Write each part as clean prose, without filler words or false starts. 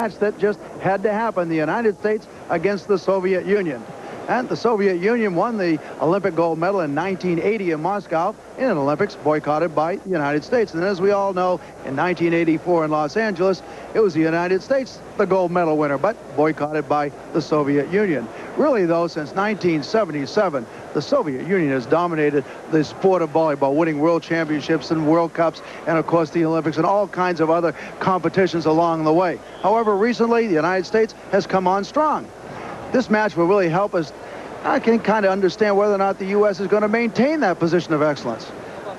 match that just had to happen, the United States against the Soviet Union. And the Soviet Union won the Olympic gold medal in 1980 in Moscow in an Olympics boycotted by the United States. And as we all know, in 1984 in Los Angeles, it was the United States, the gold medal winner, but boycotted by the Soviet Union. Really, though, since 1977, the Soviet Union has dominated the sport of volleyball, winning world championships and World Cups, and of course the Olympics and all kinds of other competitions along the way. However, recently, the United States has come on strong. This match will really help us, I can kind of understand whether or not the U.S. is going to maintain that position of excellence.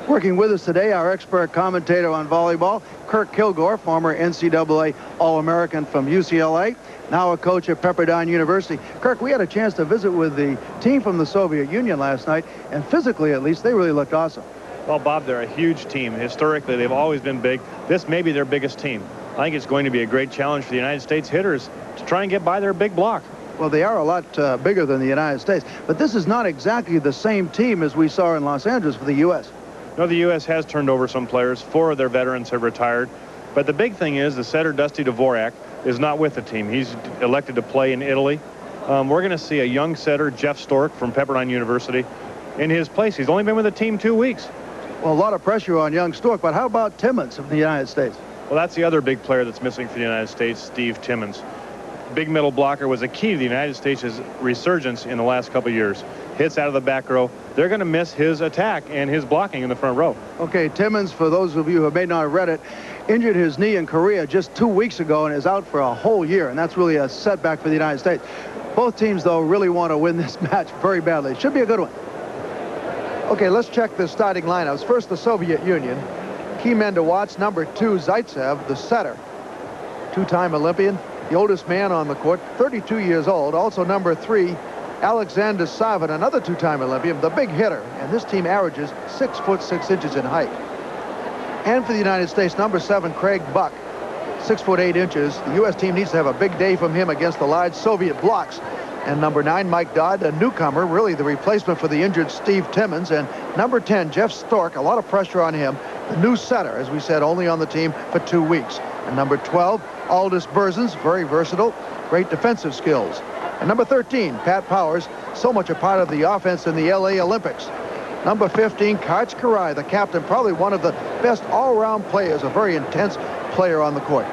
Working with us today, our expert commentator on volleyball, Kirk Kilgore, former NCAA All-American from UCLA, now a coach at Pepperdine University. Kirk, we had a chance to visit with the team from the Soviet Union last night, and physically, at least, they really looked awesome. Well, Bob, they're a huge team. Historically, they've always been big. This may be their biggest team. I think it's going to be a great challenge for the United States hitters to try and get by their big block. Well, they are a lot bigger than the United States, but this is not exactly the same team as we saw in Los Angeles for the U.S. No, the U.S. has turned over some players. 4 of their veterans have retired. But the big thing is the setter, Dusty Dvorak, is not with the team. He's elected to play in Italy. We're going to see a young setter, Jeff Stork, from Pepperdine University, in his place. He's only been with the team 2 weeks. Well, a lot of pressure on young Stork, but how about Timmons of the United States? Well, that's the other big player that's missing for the United States, Steve Timmons. Big middle blocker was a key to the United States' resurgence in the last couple of years. Hits out of the back row. They're going to miss his attack and his blocking in the front row. Okay, Timmons, for those of you who may not have read it, injured his knee in Korea just 2 weeks ago and is out for a whole year, and that's really a setback for the United States. Both teams, though, really want to win this match very badly. It should be a good one. Okay, let's check the starting lineups. First, the Soviet Union. Key men to watch: number 2, Zaitsev, the setter, two-time Olympian. The oldest man on the court, 32 years old. Also number 3, Alexander Savin, another two-time Olympian, the big hitter. And this team averages 6 foot 6 inches in height. And for the United States, number 7, Craig Buck, 6 foot 8 inches. The U.S. team needs to have a big day from him against the large Soviet blocks. And number 9, Mike Dodd, a newcomer, really the replacement for the injured Steve Timmons. And number 10, Jeff Stork, a lot of pressure on him. The new setter, as we said, only on the team for 2 weeks. And number 12, Aldis Berzins, very versatile, great defensive skills. And number 13, Pat Powers, so much a part of the offense in the L.A. Olympics. Number 15, Karch Karai, the captain, probably one of the best all-around players, a very intense player on the court.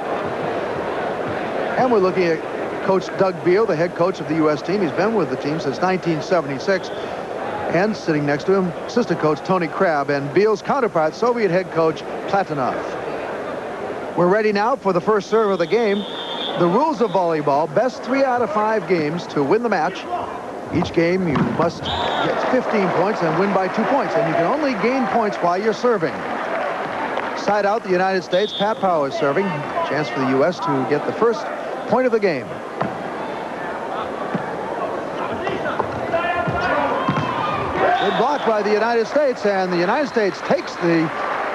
And we're looking at Coach Doug Beal, the head coach of the U.S. team. He's been with the team since 1976. And sitting next to him, assistant coach Tony Crabb, and Beal's counterpart, Soviet head coach Platonov. We're ready now for the first serve of the game. The rules of volleyball: best 3 out of 5 games to win the match. Each game you must get 15 points and win by 2 points, and you can only gain points while you're serving. Side out, the United States. Pat Powers serving. Chance for the U.S. to get the first point of the game. Good block by the United States, and the United States takes the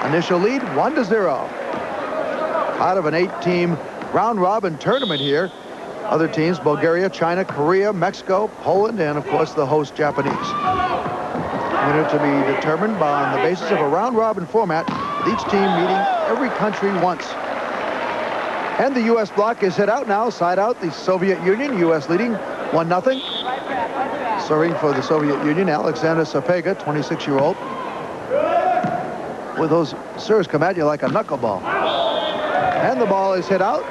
initial lead 1-0. Out of an 8-team round-robin tournament here. Other teams: Bulgaria, China, Korea, Mexico, Poland, and of course the host Japanese. Winner to be determined on the basis of a round-robin format, with each team meeting every country once. And the U.S. block is hit out now. Side out, the Soviet Union. U.S. leading 1-0. Serving for the Soviet Union, Alexander Sapega, 26-year-old. With those serves come at you like a knuckleball. And the ball is hit out.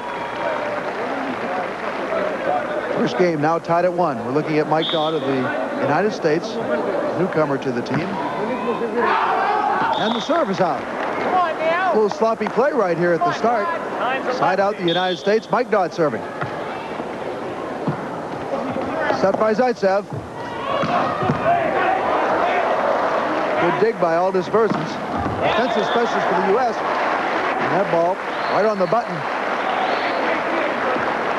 First game now tied at 1. We're looking at Mike Dodd of the United States, newcomer to the team. And the serve is out. A little sloppy play right here at the start. Side out, the United States. Mike Dodd serving. Set by Zaitsev. Good dig by Aldis Berzins. Defensive specialist for the U.S. And that ball right on the button.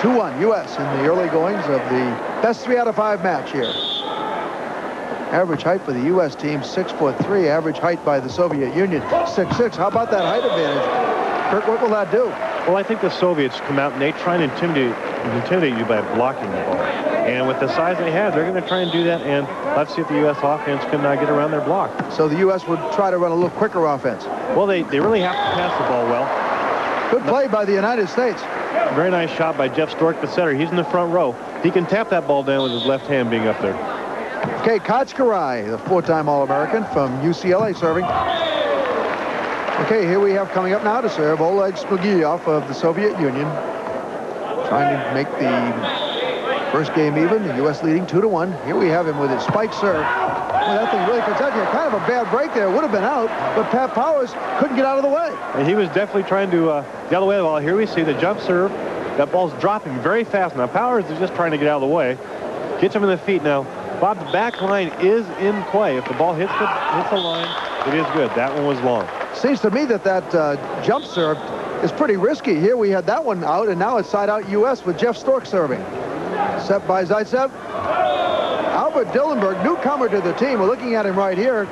2-1 U.S. in the early goings of the best 3 out of 5 match here. Average height for the U.S. team, 6'3". Average height by the Soviet Union, 6'6". How about that height advantage? Kirk, what will that do? Well, I think the Soviets come out and they try and intimidate you by blocking the ball. And with the size they have, they're going to try and do that. And let's see if the U.S. offense can get around their block. So the U.S. would try to run a little quicker offense. Well, they really have to pass the ball well. Good play by the United States. Very nice shot by Jeff Stork, the setter. He's in the front row. He can tap that ball down with his left hand being up there. Okay, Kaczkarai, the 4-time All-American from UCLA serving. Okay, here we have coming up now to serve Oleg Smugilov of the Soviet Union. Trying to make the first game even, the U.S. leading 2-1. Here we have him with his spike serve. Well, that thing really comes out here. Kind of a bad break there. Would have been out, but Pat Powers couldn't get out of the way. And he was definitely trying to get out of the way of the ball. Here we see the jump serve. That ball's dropping very fast. Now, Powers is just trying to get out of the way. Gets him in the feet now. Bob, the back line is in play. If the ball hits the line, it is good. That one was long. Seems to me that jump serve is pretty risky. Here we had that one out, and now it's side out U.S. with Jeff Stork serving. Set by Zaitsev. Albert Dillenberg, newcomer to the team. We're looking at him right here.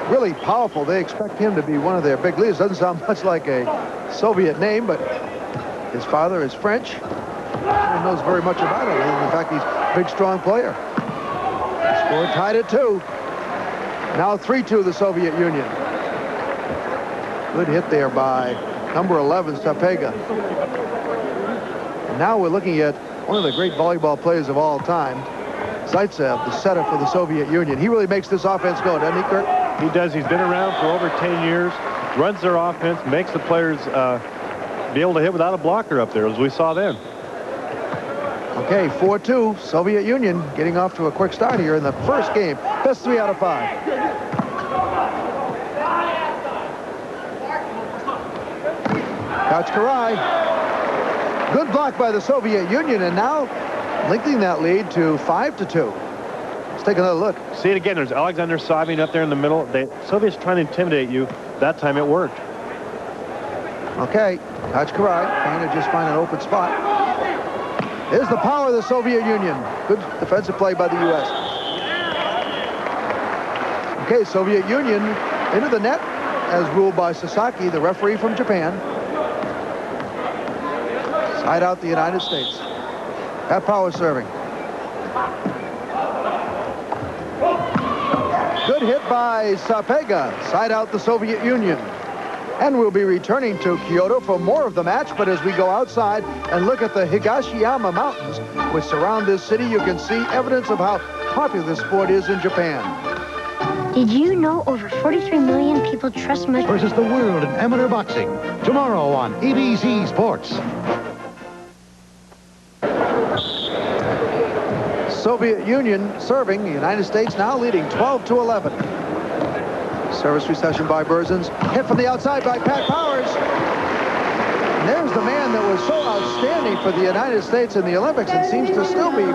Really powerful. They expect him to be one of their big leaders. Doesn't sound much like a Soviet name, but his father is French. He knows very much about it. In fact, he's a big, strong player. Score tied at 2. Now 3-2 the Soviet Union. Good hit there by number 11, Sapega. And now we're looking at one of the great volleyball players of all time, Zaitsev, the setter for the Soviet Union. He really makes this offense go, doesn't he, Kirk? He does. He's been around for over 10 years, runs their offense, makes the players be able to hit without a blocker up there, as we saw then. Okay, 4-2, Soviet Union getting off to a quick start here in the first game. Best 3 out of 5. Kaczkarai. Good block by the Soviet Union, and now linking that lead to 5-2. Let's take another look. See it again. There's Alexander Savin up there in the middle. The Soviets trying to intimidate you. That time it worked. Okay, Kaczkarai trying to just find an open spot. Here's the power of the Soviet Union. Good defensive play by the U.S. Okay, Soviet Union into the net as ruled by Sasaki, the referee from Japan. Side out the United States. Pat Powers serving. Good hit by Sapega. Side out the Soviet Union. And we'll be returning to Kyoto for more of the match, but as we go outside and look at the Higashiyama Mountains, which surround this city, you can see evidence of how popular this sport is in Japan. Did you know over 43 million people trust my... Versus the world in amateur boxing. Tomorrow on ABC Sports. Soviet Union serving. The United States now leading 12-11. Service recession by Berzins. Hit from the outside by Pat Powers. And there's the man that was so outstanding for the United States in the Olympics and seems to still be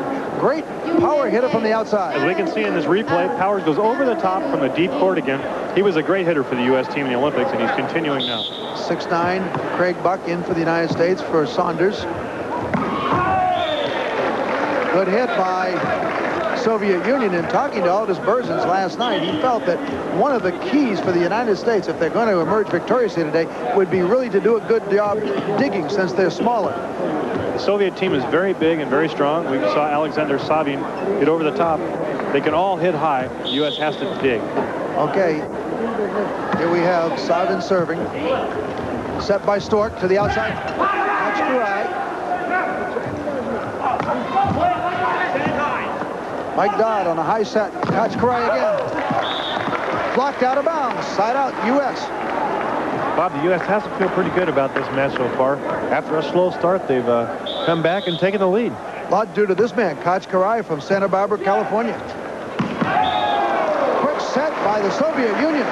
great power hitter from the outside. As we can see in this replay, Powers goes over the top from the deep court again. He was a great hitter for the U.S. team in the Olympics, and he's continuing now. 6'9", Craig Buck in for the United States for Saunders. Good hit by Soviet Union. In talking to Aldous Berzins last night, he felt that one of the keys for the United States, if they're going to emerge victoriously today, would be really to do a good job digging since they're smaller. The Soviet team is very big and very strong. We saw Alexander Savin hit over the top. They can all hit high. The U.S. has to dig. Okay, here we have Savin serving. Set by Stork to the outside. Kaczkarai. Mike Dodd on a high set. Kaczkarai again. Blocked out of bounds. Side out, U.S. Bob, the U.S. has to feel pretty good about this match so far. After a slow start, they've come back and taken the lead. A lot due to this man, Kaczkarai from Santa Barbara, California. Quick set by the Soviet Union.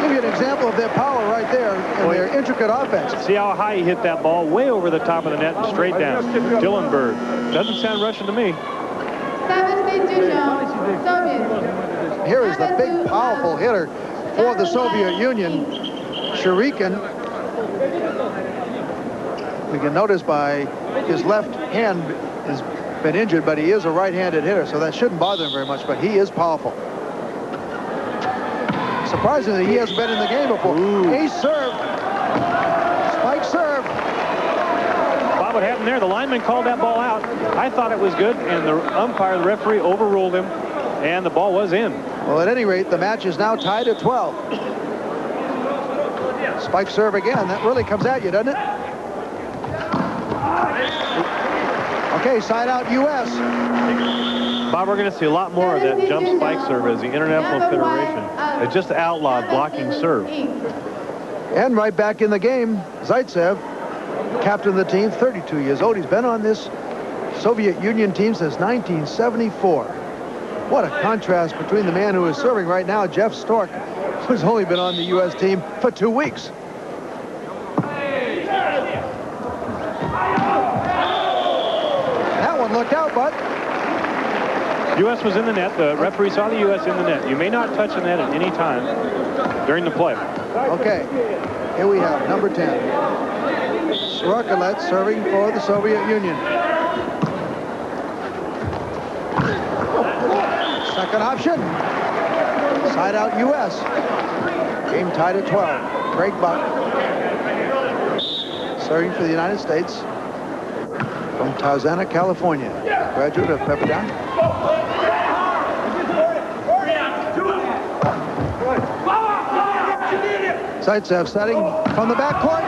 Give you an example of their power right there and their intricate offense. See how high he hit that ball, way over the top of the net and straight down. Dillenberg. Doesn't sound Russian to me. Here is the big, powerful hitter for the Soviet Union, Shurikin. We can notice by his left hand has been injured, but he is a right-handed hitter, so that shouldn't bother him very much, but he is powerful. Surprisingly, he hasn't been in the game before. Ace serve. Spike serve. Bob, what happened there? The lineman called that ball out. I thought it was good, and the umpire, the referee, overruled him, and the ball was in. Well, at any rate, the match is now tied at 12. Spike serve again. That really comes at you, doesn't it? Okay, side out U.S. Bob, we're going to see a lot more of that jump spike serve as the International Federation has just outlawed blocking serve. And right back in the game, Zaitsev, captain of the team, 32 years old. He's been on this Soviet Union team since 1974. What a contrast between the man who is serving right now, Jeff Stork, who's only been on the U.S. team for 2 weeks. That one looked out, but U.S. was in the net. The referee saw the U.S. in the net. You may not touch the net at any time during the play. okay, here we have number 10. Sorokilet serving for the Soviet Union. Second option. Side out U.S. Game tied at 12. Craig Buck serving for the United States from Tarzana, California. Graduate of Pepperdine. Zaitsev setting from the backcourt.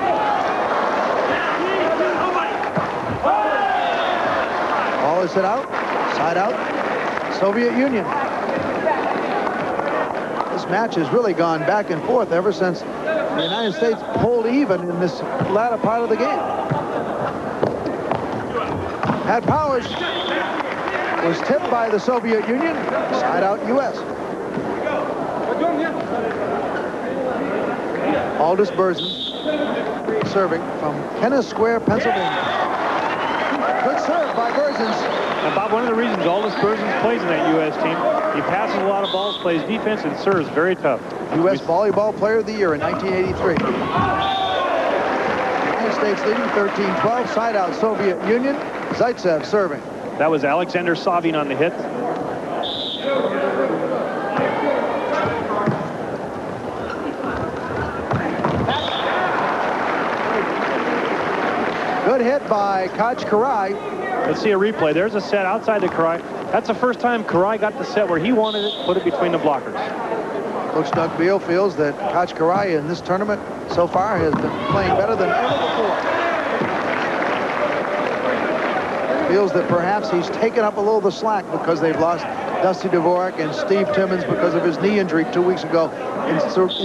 Ball is hit out. Side out. Soviet Union. This match has really gone back and forth ever since the United States pulled even in this latter part of the game. Pat Powers was tipped by the Soviet Union. Side out U.S. Aldous Berzin serving from Kenneth Square, Pennsylvania. Good serve by Berzins. And Bob, one of the reasons Aldous Berzins plays in that U.S. team, he passes a lot of balls, plays defense, and serves very tough. U.S. Volleyball Player of the Year in 1983. United States leading 13-12. Side out Soviet Union. Zaitsev serving. That was Alexander A.Savina on the hit. Good hit by Kaj Karai. Let's see a replay. There's a set outside the Karai. That's the first time Karai got the set where he wanted it, put it between the blockers. Coach Doug Beal feels that Kaj Karai in this tournament so far has been playing better than ever before. Feels that perhaps he's taken up a little of the slack because they've lost Dusty Dvorak and Steve Timmons because of his knee injury 2 weeks ago in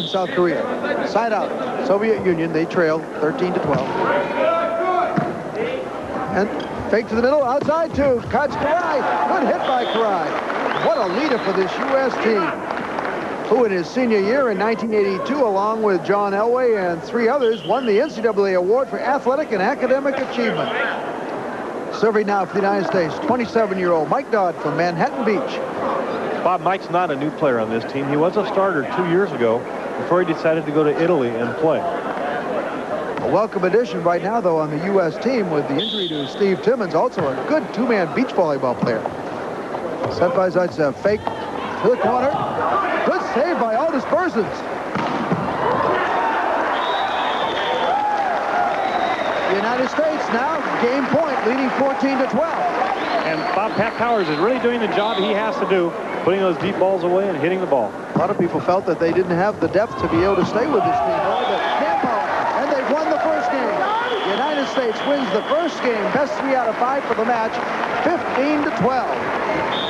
South Korea. Side out, Soviet Union, they trail 13-12. And fake to the middle, outside to Kaj Karai. Good hit by Karai. What a leader for this U.S. team, who in his senior year in 1982, along with John Elway and 3 others, won the NCAA Award for Athletic and Academic Achievement. Serving now for the United States, 27-year-old Mike Dodd from Manhattan Beach. Bob, Mike's not a new player on this team. He was a starter 2 years ago before he decided to go to Italy and play. A welcome addition right now, though, on the U.S. team with the injury to Steve Timmons, also a good 2-man beach volleyball player. Set by Zaitsev, fake to the corner. Good save by Aldous Berzins. The United States now, game point, leading 14-12. And Bob, Pat Powers is really doing the job he has to do, putting those deep balls away and hitting the ball. A lot of people felt that they didn't have the depth to be able to stay with this team. And they've won the first game. The United States wins the first game, best 3 out of 5 for the match, 15-12.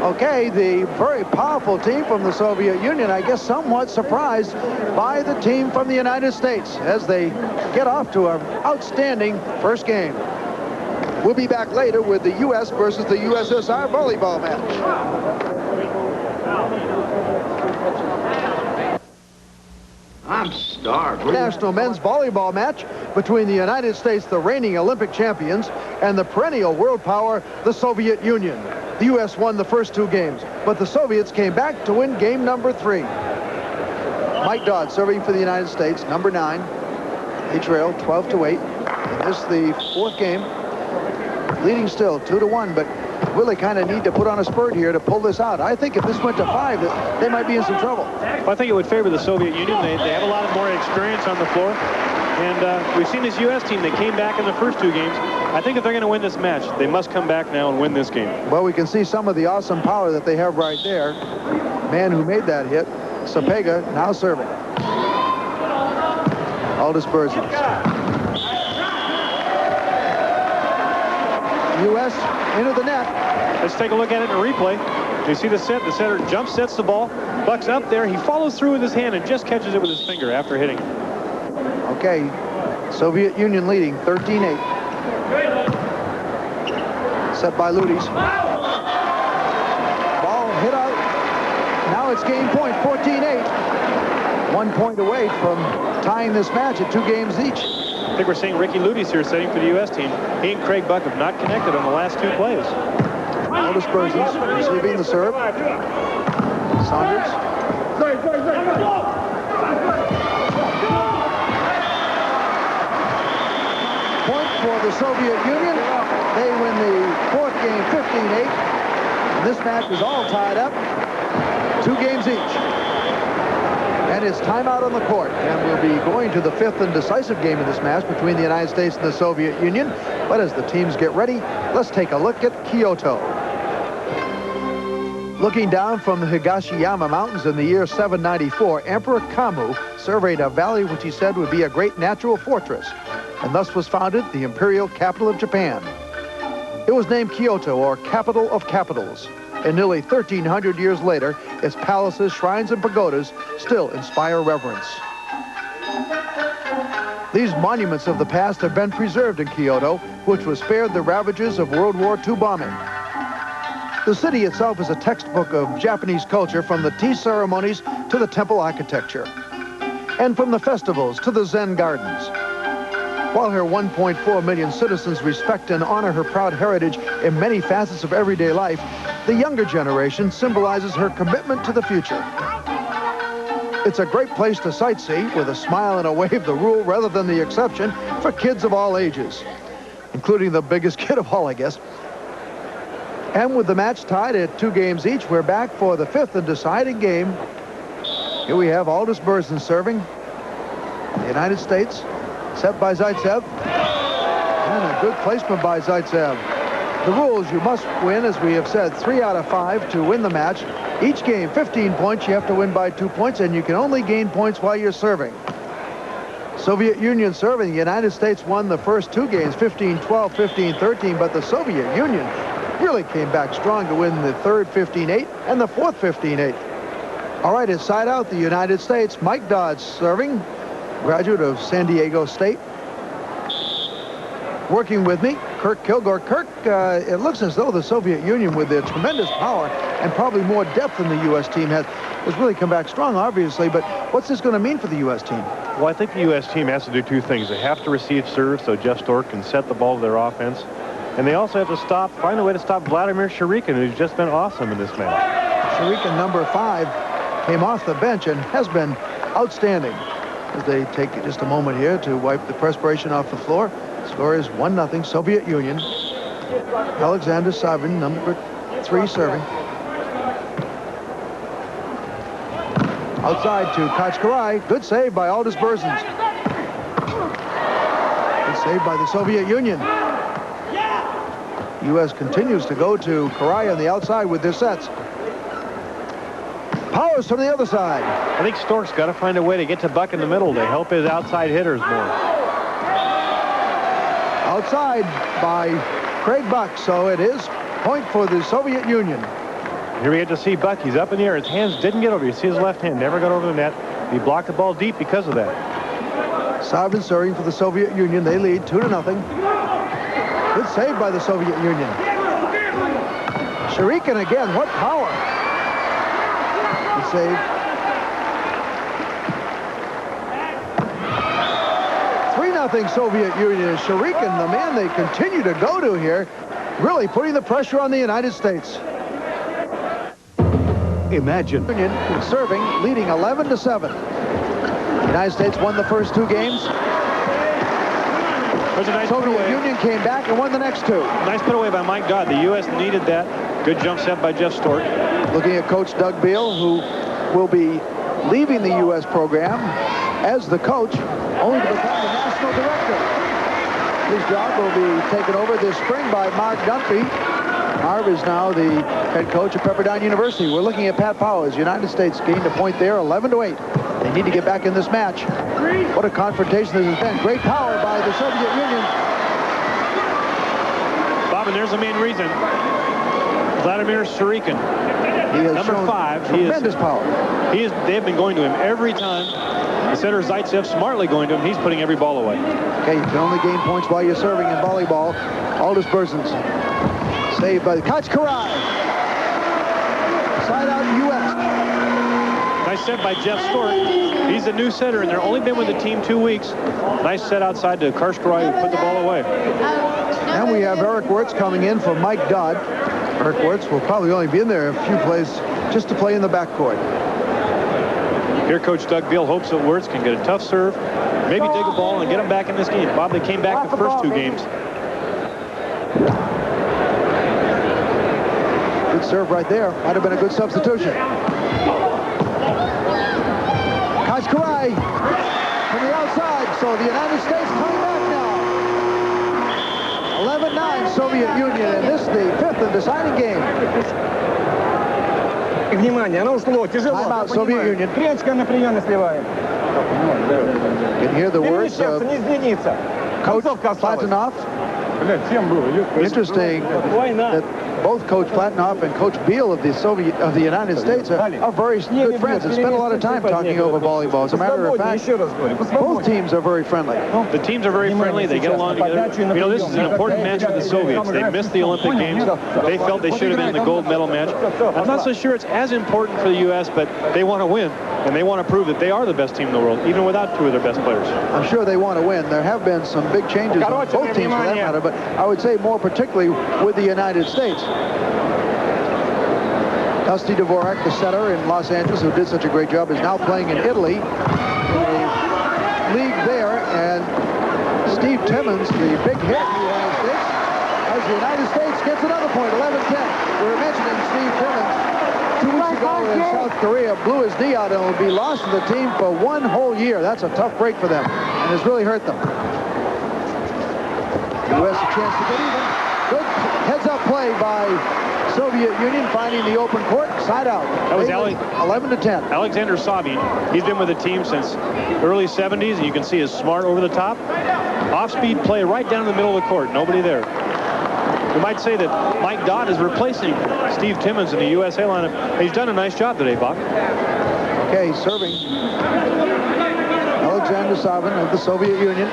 Okay, the very powerful team from the Soviet Union, I guess somewhat surprised by the team from the United States as they get off to an outstanding first game. We'll be back later with the U.S. versus the USSR volleyball match. I'm starved. National men's volleyball match between the United States, the reigning Olympic champions, and the perennial world power, the Soviet Union. The U.S. won the first 2 games, but the Soviets came back to win game number 3. Mike Dodd serving for the United States, number 9. They trail 12-8. And this is the 4th game, leading still 2-1, but really kind of need to put on a spurt here to pull this out. I think if this went to 5, they might be in some trouble. Well, I think it would favor the Soviet Union. They have a lot more experience on the floor. And we've seen this U.S. team. They came back in the first 2 games. I think if they're going to win this match, they must come back now and win this game. Well, we can see some of the awesome power that they have right there. Man who made that hit, Sapega, now serving. Aldous Berzins. U.S. into the net. Let's take a look at it in a replay. You see the set. The setter jump sets the ball. Buck's up there. He follows through with his hand and just catches it with his finger after hitting it. Okay. Soviet Union leading 13-8. Set by Ludi's. Ball hit out. Now it's game point, 14-8. 1 point away from tying this match at 2 games each. I think we're seeing Ricky Ludi's here setting for the U.S. team. He and Craig Buck have not connected on the last 2 plays. Aldous Berzins receiving the serve. Saunders. Point for the Soviet Union. They win the 4th game 15-8. This match is all tied up. 2 games each. And it's timeout on the court. And we'll be going to the 5th and decisive game of this match between the United States and the Soviet Union. But as the teams get ready, let's take a look at Kyoto. Looking down from the Higashiyama Mountains in the year 794, Emperor Kamu surveyed a valley which he said would be a great natural fortress, and thus was founded the imperial capital of Japan. It was named Kyoto, or capital of capitals. And nearly 1,300 years later, its palaces, shrines, and pagodas still inspire reverence. These monuments of the past have been preserved in Kyoto, which was spared the ravages of World War II bombing. The city itself is a textbook of Japanese culture, from the tea ceremonies to the temple architecture, and from the festivals to the Zen gardens. While her 1.4 million citizens respect and honor her proud heritage in many facets of everyday life, the younger generation symbolizes her commitment to the future. It's a great place to sightsee, with a smile and a wave the rule rather than the exception, for kids of all ages, including the biggest kid of all, I guess. And with the match tied at 2 games each, we're back for the 5th and deciding game. Here we have Aldous Berzins serving. The United States, set by Zaitsev. And a good placement by Zaitsev. The rules: you must win, as we have said, 3 out of 5 to win the match. Each game, 15 points. You have to win by 2 points, and you can only gain points while you're serving. Soviet Union serving. The United States won the first 2 games, 15-12, 15-13, but the Soviet Union really came back strong to win the 3rd 15-8 and the 4th 15-8. All right, it's side out, the United States. Mike Dodge serving, graduate of San Diego State. Working with me, Kirk Kilgore. Kirk, it looks as though the Soviet Union, with their tremendous power and probably more depth than the U.S. team has really come back strong, obviously. But what's this going to mean for the U.S. team? Well, I think the U.S. team has to do 2 things. They have to receive serves so Jeff Stork can set the ball to their offense. And they also have to find a way to stop Vladimir Shurikin, who's just been awesome in this match. Shurikin, number 5, came off the bench and has been outstanding. As they take just a moment here to wipe the perspiration off the floor. Score is 1-0 Soviet Union. Alexander Savin, number 3, serving. Outside to Kachkarai. Good save by Aldous Berzins. Good save by the Soviet Union. U.S. continues to go to Karai on the outside with their sets. Powers from the other side. I think Stork's got to find a way to get to Buck in the middle to help his outside hitters more. Outside by Craig Buck, so it is point for the Soviet Union. Here we get to see Buck. He's up in the air. His hands didn't get over. You see his left hand never got over the net. He blocked the ball deep because of that. Savin serving for the Soviet Union. They lead 2-0. Good save by the Soviet Union. Shurikin again. What power. Good save. 3-0 Soviet Union. Shurikin, the man they continue to go to here, really putting the pressure on the United States. Imagine. Union serving, leading 11-7. The United States won the first 2 games. There's a nice Soviet Union came back and won the next 2. Nice put away by Mike Dodd. The U.S. needed that. Good jump set by Jeff Stork. Looking at Coach Doug Beal, who will be leaving the U.S. program as the coach, only to become the national director. His job will be taken over this spring by Mark Dunphy. Marv is now the head coach of Pepperdine University. We're looking at Pat Powers. United States gained a point there, 11-8. They need to get back in this match. What a confrontation this has been. Great power by the Soviet Union. Bob, and there's the main reason. Vladimir Surikin, number 5. Tremendous power. They've been going to him every time. The setter Zaitsev smartly going to him. He's putting every ball away. Okay, you can only gain points while you're serving in volleyball. Aldous Berzins. Saved by the Kachkarai. Side out U.S. Nice set by Jeff Stork. He's a new setter, and they've only been with the team 2 weeks. Nice set outside to Karshkarai, who put the ball away. And we have Eric Wirtz coming in for Mike Dodd. Eric Wirtz will probably only be in there a few plays just to play in the backcourt. Here, Coach Doug Beal hopes that Wirtz can get a tough serve, maybe dig a ball and get him back in this game. Bob, they came back the first 2 games. Good serve right there. Might have been a good substitution. Kachkarai from the outside. So the United States coming back now. 11-9 Soviet Union, and this is the 5th and deciding game. Внимание, оно ушло, тяжело. Timeout, Soviet Union. Кречка напрямую сливаем. You can hear the words of Coach Platonov. Interesting that both Coach Platonov and Coach Beal of the United States are very good friends and spend a lot of time talking over volleyball. As a matter of fact, both teams are very friendly. The teams are very friendly. They get along together. You know, this is an important match for the Soviets. They missed the Olympic Games. They felt they should have been in the gold medal match. I'm not so sure it's as important for the U.S., but they want to win, and they want to prove that they are the best team in the world, even without 2 of their best players. I'm sure they want to win. There have been some big changes on both teams for that matter, but I would say more particularly with the United States. Dusty Dvorak, the setter in Los Angeles, who did such a great job, is now playing in Italy in a league there. And Steve Timmons, the big hit in the United States, as the United States gets another point, 11-10. We were mentioning Steve Timmons 2 weeks ago in South Korea, blew his knee out and will be lost to the team for 1 whole year. That's a tough break for them, and has really hurt them. The U.S. a chance to get even. Good heads-up play by Soviet Union, finding the open court, side out. That was 11-10. Alexander Savin. He's been with the team since early 70s, and you can see his smart over the top. Off-speed play right down the middle of the court. Nobody there. You might say that Mike Dodd is replacing Steve Timmons in the USA lineup. He's done a nice job today, Bob. Okay, serving. Alexander Savin of the Soviet Union.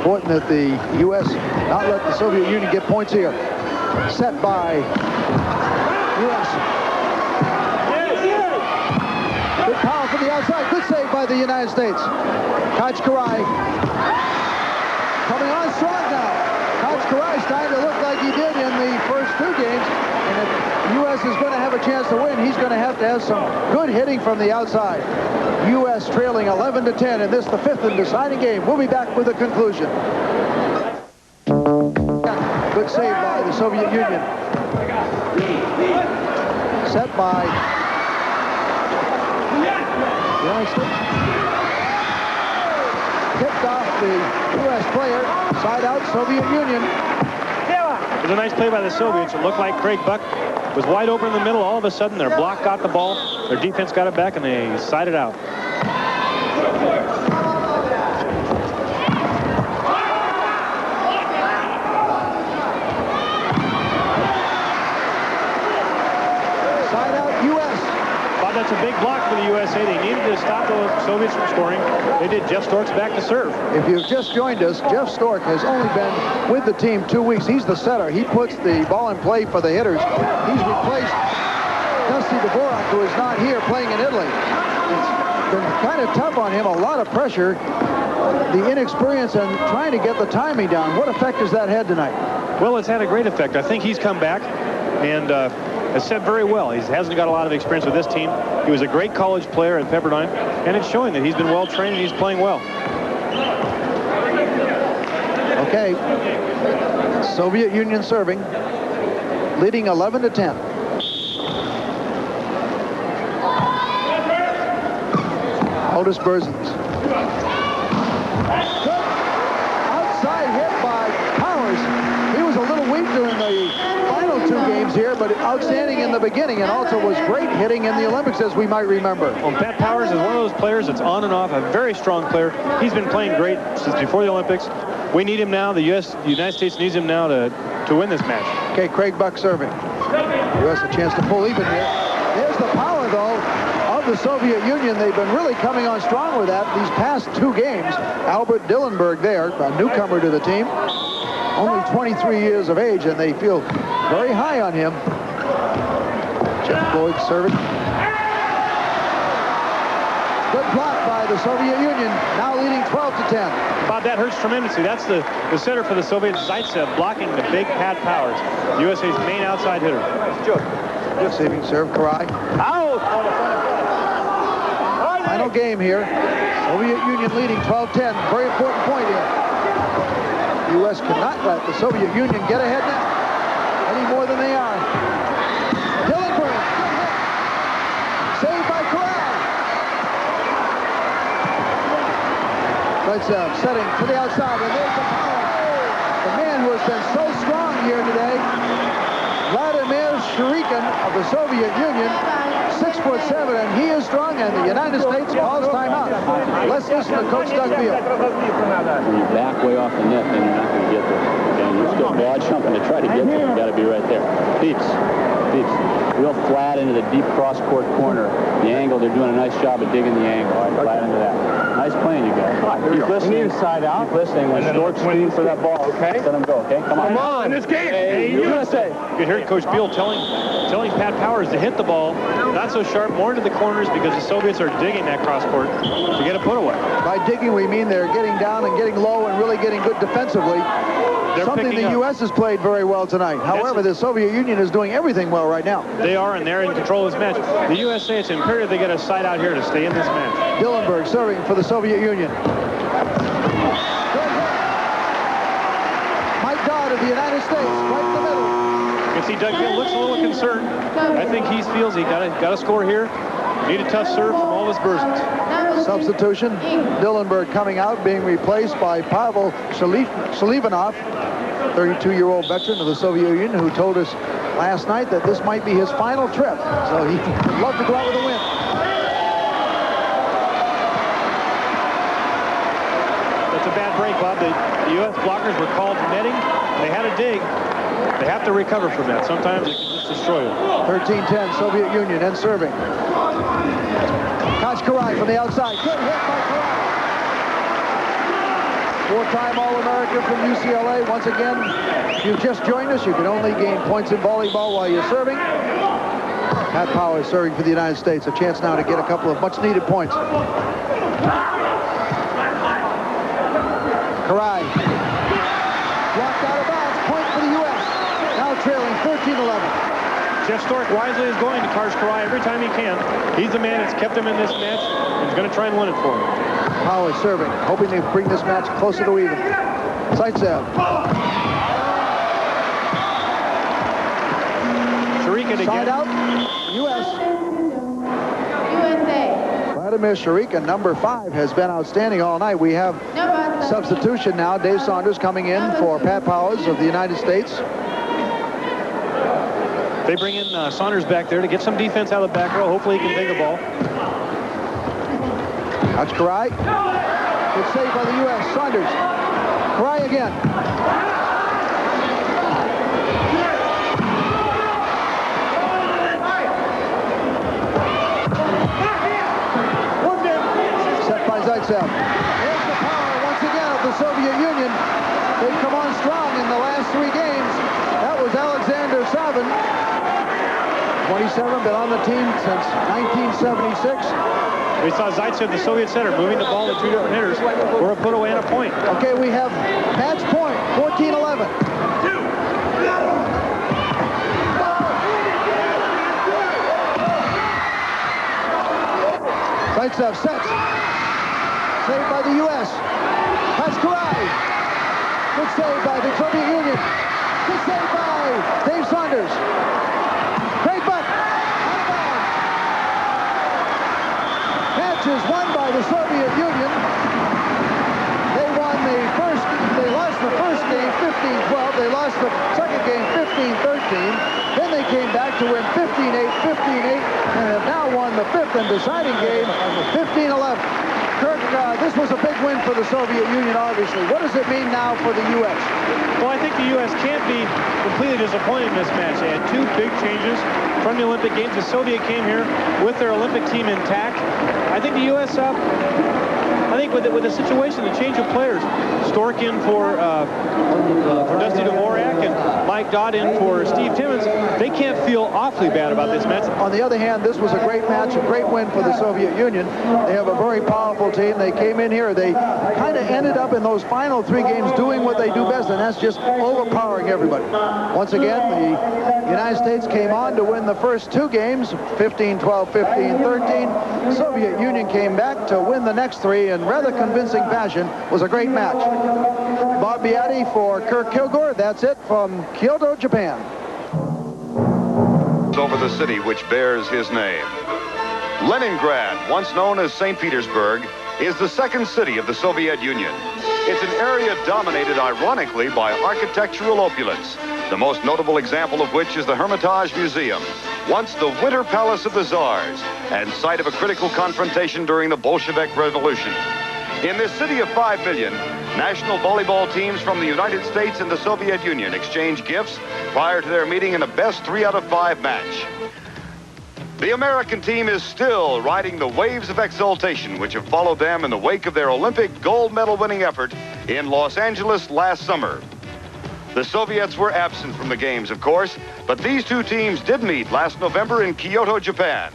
Important that the U.S. not let the Soviet Union get points here. Set by U.S. Good power from the outside. Good save by the United States. Kachkarai coming on strong now. Kachkarai starting to look like he did in the first 2 games. And if the U.S. is going to have a chance to win, he's going to have some good hitting from the outside. U.S. trailing 11-10 in this, the 5th and deciding game. We'll be back with the conclusion. Good save by the Soviet Union. Set by the United States. Tipped off the U.S. player. Side out, Soviet Union. It was a nice play by the Soviets. It looked like Craig Buck was wide open in the middle. All of a sudden, their block got the ball. Their defense got it back, and they sided out. Side out, U.S. Bob, that's a big block for the USA. They needed to stop the Soviets from scoring. They did. Jeff Stork's back to serve. If you've just joined us, Jeff Stork has only been with the team 2 weeks. He's the setter. He puts the ball in play for the hitters. He's replaced Dusty Dvorak, who is not here playing in Italy. It's been kind of tough on him, a lot of pressure, the inexperience, and trying to get the timing down. What effect has that had tonight? Well, it's had a great effect. I think he's come back and has said very well. He hasn't got a lot of experience with this team. He was a great college player at Pepperdine, and it's showing that he's been well trained and he's playing well. Okay, Soviet Union serving, leading 11-10. Aldous Berzins. Outside hit by Powers. He was a little weak during the final 2 games here, but outstanding in the beginning, and also was great hitting in the Olympics, as we might remember. Well, Pat Powers is one of those players that's on and off, a very strong player. He's been playing great since before the Olympics. We need him now. The United States needs him now to win this match. Okay, Craig Buck serving. U.S. a chance to pull even here. There's the power, though, of the Soviet Union. They've been really coming on strong with that these past two games. Albert Dillenberg there, a newcomer to the team. Only 23 years of age, and they feel very high on him. Jeff Floyd serving. Good block by the Soviet Union, now leading 12-10. Bob, that hurts tremendously. That's the setter for the Soviets, Zaitsev, blocking the big Pat Powers, USA's main outside hitter. Receiving serve, Karai. Out! Final game here. Soviet Union leading 12-10. Very important point here. The U.S. cannot let the Soviet Union get ahead now any more than they are. Dillenberg. Saved by Karai. Zaitsev setting to the outside, and there's the power. The man who has been so strong here today, Vladimir Shurikin of the Soviet Union, 6'7", and he is strong, and the United States calls timeout. Let's listen to Coach Doug Beal. When you back way off the net, then you're not going to get there. Okay, and you're still broad jumping to try to get there. You've got to be right there. Peeps. Real flat into the deep cross-court corner. The angle, they're doing a nice job of digging the angle. All right, flat into that. Nice playing, you guys. Keep listening. Inside out. Keep listening. When Stork screams for that ball, okay? Let him go, okay? Come on. In this game. Hey, USA. You can hear Coach Beal telling Pat Powers to hit the ball, not so sharp, more into the corners, because the Soviets are digging that cross-court to get a put-away. By digging, we mean they're getting down and getting low and really getting good defensively. Something the U.S. has played very well tonight. However, the Soviet Union is doing everything well right now. They are, and they're in control of this match. The USA, it's imperative they get a side out here to stay in this match. Dillenberg serving for the Soviet Union. Mike Dodd of the United States, right in the middle. You can see Doug Beal looks a little concerned. I think he feels he got to score here. Need a tough serve from all his Berzins. Substitution. Dillenberg coming out, being replaced by Pavel Shalivanov, 32-year-old veteran of the Soviet Union, who told us last night that this might be his final trip. So he would love to go out with a win. That's a bad break, Bob. The U.S. blockers were called netting. They had a dig. They have to recover from that. Sometimes it can just destroy them. 13-10, Soviet Union, and serving. Koch Karai from the outside. Good hit by Karai. Four-time All-American from UCLA. Once again, if you've just joined us, you can only gain points in volleyball while you're serving. Pat Powers serving for the United States. A chance now to get a couple of much-needed points. Karai. Blocked out of bounds. Point for the U.S. Now trailing 13-11. Jeff Stork wisely is going to Karsh Karai every time he can. He's the man that's kept him in this match, and he's going to try and win it for him. Powers serving, hoping to bring this match closer to even. Zaitsev. Shurikin again. Side out, U.S. USA. Vladimir Shurikin, number 5, has been outstanding all night. We have substitution now. Dave Saunders coming in for Pat Powers of the United States. They bring in Saunders back there to get some defense out of the back row. Hopefully he can take the ball. That's Karai. Good save by the U.S. Saunders. Karai again. Set by Zaitsev. There's the power once again of the Soviet Union. They've come on strong in the last 3 games. That was Alexander Savin. 27, been on the team since 1976. We saw Zaitsev, the Soviet center, moving the ball to 2 different hitters for a put away and a point. Okay, we have match point, 14-11. Zaitsev sets. Saved by the U.S. That's Karai. Good save by the Soviet Union. Good save by Dave Saunders. Great butt. Match is won by the Soviet Union. They lost the first game 15-12. They lost the second game 15-13. Then they came back. to win 15-8, 15-8, and have now won the fifth and deciding game, 15-11. Kirk, this was a big win for the Soviet Union, obviously. What does it mean now for the U.S.? Well, I think the U.S. can't be completely disappointed in this match. They had two big changes from the Olympic Games. The Soviet came here with their Olympic team intact. I think the U.S. With the situation, the change of players, Stork in for Dusty Dvorak and Mike Dodd in for Steve Timmons, they can't feel awfully bad about this match. On the other hand, this was a great match, a great win for the Soviet Union. They have a very powerful team. They came in here. They kind of ended up in those final three games doing what they do best, and that's just overpowering everybody. Once again, the United States came on to win the first two games, 15-12, 15-13. The Soviet Union came back to win the next three in rather convincing fashion. It was a great match. Bob Beatty for Kirk Kilgore. That's it from Kyoto, Japan. Over the city which bears his name. Leningrad, once known as St. Petersburg, is the second city of the Soviet Union. It's an area dominated, ironically, by architectural opulence, the most notable example of which is the Hermitage Museum, once the winter palace of the Tsars, and site of a critical confrontation during the Bolshevik Revolution. In this city of 5 million, national volleyball teams from the United States and the Soviet Union exchange gifts prior to their meeting in a best 3 out of 5 match. The American team is still riding the waves of exultation which have followed them in the wake of their Olympic gold medal winning effort in Los Angeles last summer. The Soviets were absent from the games, of course, but these two teams did meet last November in Kyoto, Japan.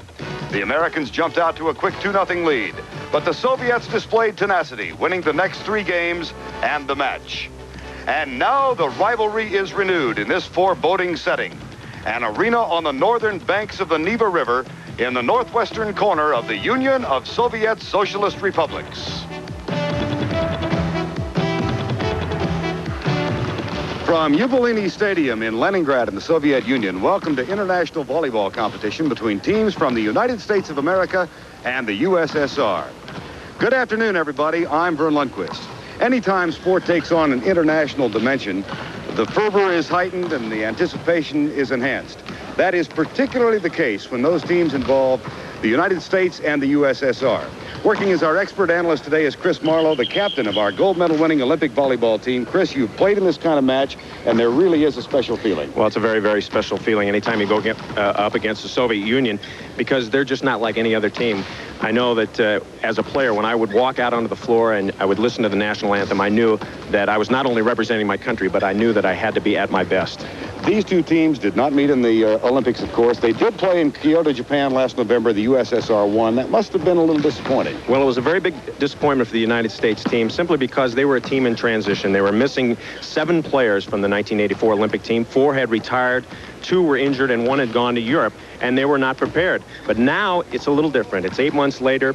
The Americans jumped out to a quick 2-0 lead, but the Soviets displayed tenacity, winning the next 3 games and the match. And now the rivalry is renewed in this foreboding setting. An arena on the northern banks of the Neva River in the northwestern corner of the Union of Soviet Socialist Republics. From Yubileyny Stadium in Leningrad in the Soviet Union, welcome to international volleyball competition between teams from the United States of America and the USSR. Good afternoon, everybody. I'm Vern Lundquist. Anytime sport takes on an international dimension, the fervor is heightened and the anticipation is enhanced. That is particularly the case when those teams involve the United States and the USSR. Working as our expert analyst today is Chris Marlowe, the captain of our gold medal winning Olympic volleyball team. Chris, you've played in this kind of match, and there really is a special feeling. Well, it's a very, very special feeling anytime you go up against the Soviet Union, because they're just not like any other team. I know that as a player, when I would walk out onto the floor and I would listen to the national anthem, I knew that I was not only representing my country, but I knew that I had to be at my best. These two teams did not meet in the Olympics, of course. They did play in Kyoto, Japan last November. The USSR won. That must have been a little disappointing. Well, it was a very big disappointment for the United States team, simply because they were a team in transition. They were missing 7 players from the 1984 Olympic team. 4 had retired, 2 were injured, and 1 had gone to Europe, and they were not prepared. But now it's a little different. It's 8 months later.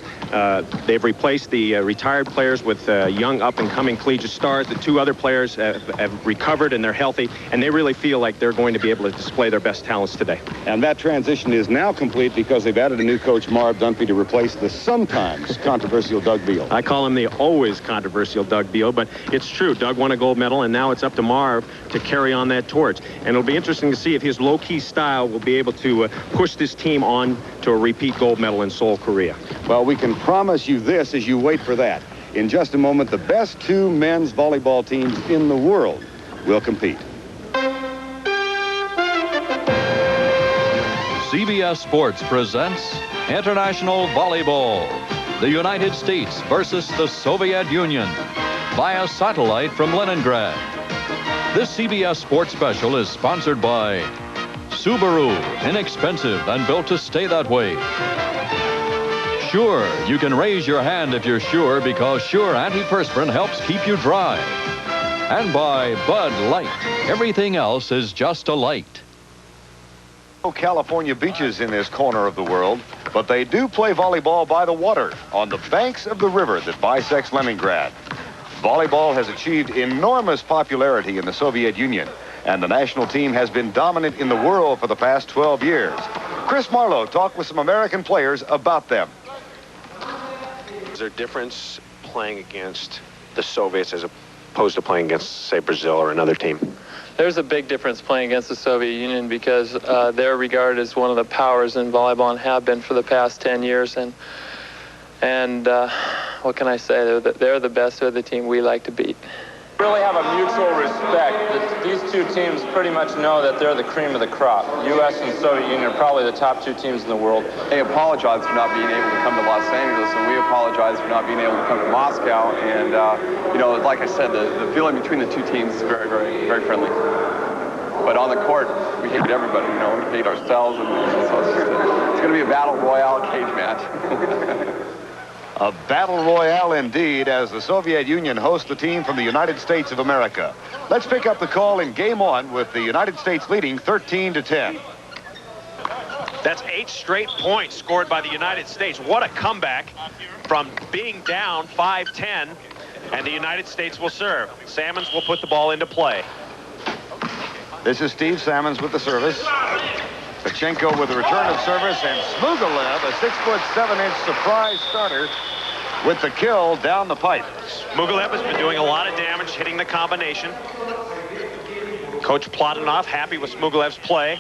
They've replaced the retired players with young up-and-coming collegiate stars. The 2 other players have recovered, and they're healthy, and they really feel like they're going to be able to display their best talents today. And that transition is now complete because they've added a new coach, Marv Dunphy, to replace the sometimes controversial Doug Beal. I call him the always controversial Doug Beal, but it's true. Doug won a gold medal, and now it's up to Marv to carry on that torch. And it'll be interesting to see if his low-key style will be able to push this team on to a repeat gold medal in Seoul, Korea. Well, we can promise you this as you wait for that. In just a moment, the best 2 men's volleyball teams in the world will compete. CBS Sports presents International Volleyball. The United States versus the Soviet Union via satellite from Leningrad. This CBS Sports special is sponsored by Subaru, inexpensive and built to stay that way. Sure, you can raise your hand if you're sure, because Sure antiperspirant helps keep you dry. And by Bud Light. Everything else is just a light. California beaches in this corner of the world, but they do play volleyball by the water on the banks of the river that bisects Leningrad. Volleyball has achieved enormous popularity in the Soviet Union, and the national team has been dominant in the world for the past 12 years. Chris Marlowe talked with some American players about them. Is there a difference playing against the Soviets as opposed to playing against, say, Brazil or another team? There's a big difference playing against the Soviet Union because they're regarded as one of the powers in volleyball and have been for the past 10 years. And what can I say? They're the best. They're the team we like to beat. Really have a mutual respect. These two teams pretty much know that they're the cream of the crop. U.S. and Soviet Union are probably the top two teams in the world. They apologize for not being able to come to Los Angeles, and we apologize for not being able to come to Moscow. And, you know, like I said, the feeling between the two teams is very, very, very friendly. But on the court, we hate everybody, you know, we hate ourselves, and so it's going to be a battle royale cage match. A battle royale indeed as the Soviet Union hosts the team from the United States of America. Let's pick up the call in game 1 with the United States leading 13-10. That's 8 straight points scored by the United States. What a comeback from being down 5-10, and the United States will serve. Salmons will put the ball into play. This is Steve Salmons with the service. Pachenko with the return of service, and Smugalev, a 6'7" surprise starter, with the kill down the pipe. Smugalev has been doing a lot of damage, hitting the combination. Coach Platonov happy with Smugalev's play.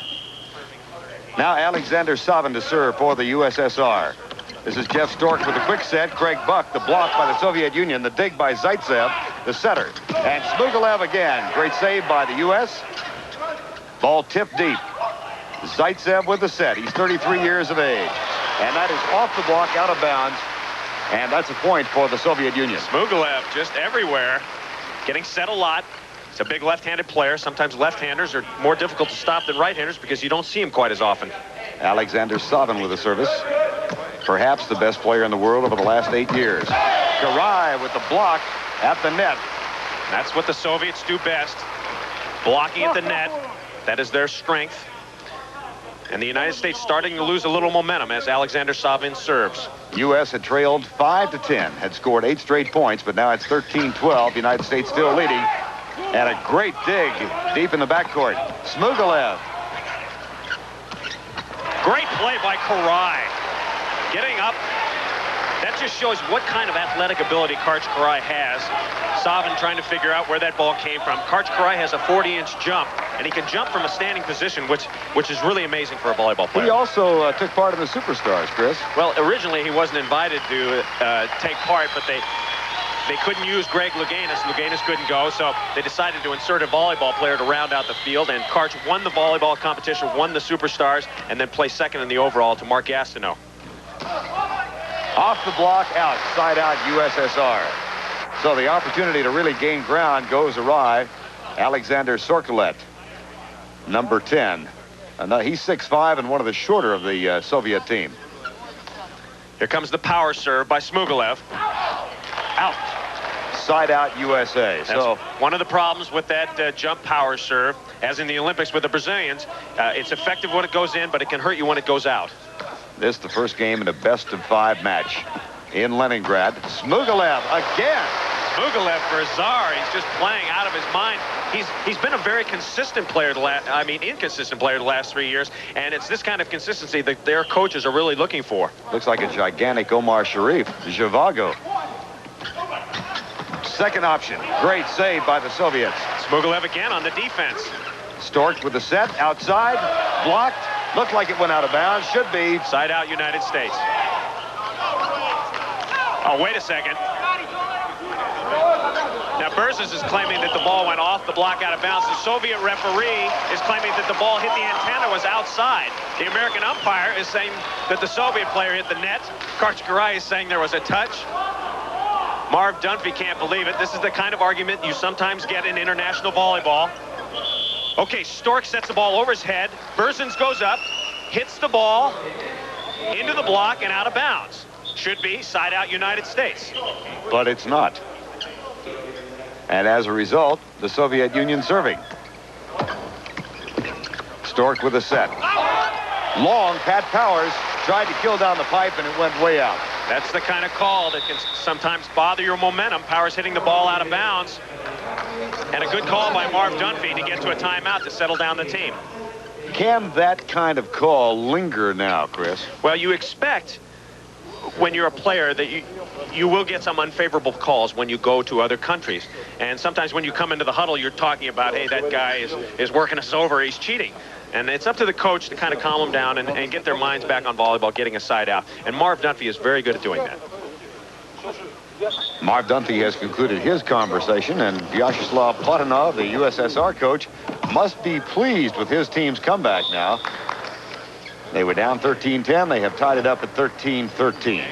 Now Alexander Savin to serve for the USSR. This is Jeff Stork with the quick set. Craig Buck, the block by the Soviet Union, the dig by Zaitsev, the setter. And Smugalev again. Great save by the U.S. Ball tipped deep. Zaitsev with the set. He's 33 years of age. And that is off the block, out of bounds. And that's a point for the Soviet Union. Smugalev just everywhere, getting set a lot. He's a big left-handed player. Sometimes left-handers are more difficult to stop than right-handers because you don't see him quite as often. Alexander Savin with the service. Perhaps the best player in the world over the last 8 years. Garay with the block at the net. That's what the Soviets do best. Blocking at the net. That is their strength. And the United States starting to lose a little momentum as Alexander Savin serves. U.S. had trailed 5-10, had scored 8 straight points, but now it's 13-12. The United States still leading. And a great dig deep in the backcourt. Smugalev. Great play by Garay. Getting up. That just shows what kind of athletic ability Karch Garay has. Savin trying to figure out where that ball came from. Karch Garay has a 40-inch jump, and he can jump from a standing position, which is really amazing for a volleyball player. He also took part in the Superstars, Chris. Well, originally he wasn't invited to take part, but they couldn't use Greg Louganis. Louganis couldn't go, so they decided to insert a volleyball player to round out the field, and Karch won the volleyball competition, won the Superstars, and then placed second in the overall to Mark Gastineau. Off the block, out, side out, USSR. So the opportunity to really gain ground goes awry. Alexander Sorkolet, number 10. He's 6'5" and one of the shorter of the Soviet team. Here comes the power serve by Smugalev. Out. Side out, USA. That's so one of the problems with that jump power serve, as in the Olympics with the Brazilians, it's effective when it goes in, but it can hurt you when it goes out. This the first game in a best-of-5 match in Leningrad. Smugalev again. Smugalev for Azar, he's just playing out of his mind. He's been a very consistent player inconsistent player the last 3 years, and it's this kind of consistency that their coaches are really looking for. Looks like a gigantic Omar Sharif. Zhivago. Second option. Great save by the Soviets. Smugalev again on the defense. Stork with the set. Outside. Blocked. Looked like it went out of bounds. Should be. Side out, United States. Oh, wait a second. Now, Berzes is claiming that the ball went off the block out of bounds. The Soviet referee is claiming that the ball hit the antenna, was outside. The American umpire is saying that the Soviet player hit the net. Karch Garay is saying there was a touch. Marv Dunphy can't believe it. This is the kind of argument you sometimes get in international volleyball. Okay, Stork sets the ball over his head. Berzens goes up, hits the ball into the block and out of bounds. Should be side out United States. But it's not. And as a result, the Soviet Union serving. Stork with a set. Long, Pat Powers tried to kill down the pipe and it went way out. That's the kind of call that can sometimes bother your momentum. Powers hitting the ball out of bounds. And a good call by Marv Dunphy to get to a timeout to settle down the team. Can that kind of call linger now, Chris? Well, you expect when you're a player that you will get some unfavorable calls when you go to other countries. And sometimes when you come into the huddle, you're talking about, hey, that guy is working us over, he's cheating. And it's up to the coach to kind of calm them down and get their minds back on volleyball, getting a side out. And Marv Dunphy is very good at doing that. Marv Dunphy has concluded his conversation, and Vyacheslav Platonov, the USSR coach, must be pleased with his team's comeback now. They were down 13-10. They have tied it up at 13-13.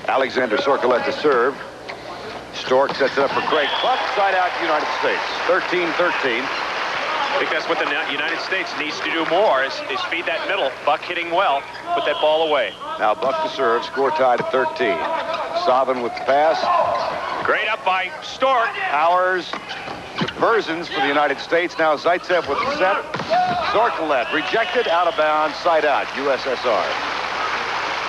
Alexander Sorkolet to serve. Stork sets it up for Craig Buck. Side out United States. 13-13. I think that's what the United States needs to do more is feed that middle. Buck hitting well. Put that ball away. Now Buck to serve. Score tied at 13. Savin with the pass. Great up by Stork. Powers. Conversions for the United States. Now Zaitsev with the set. Sorkolet rejected, out of bounds, side out, USSR.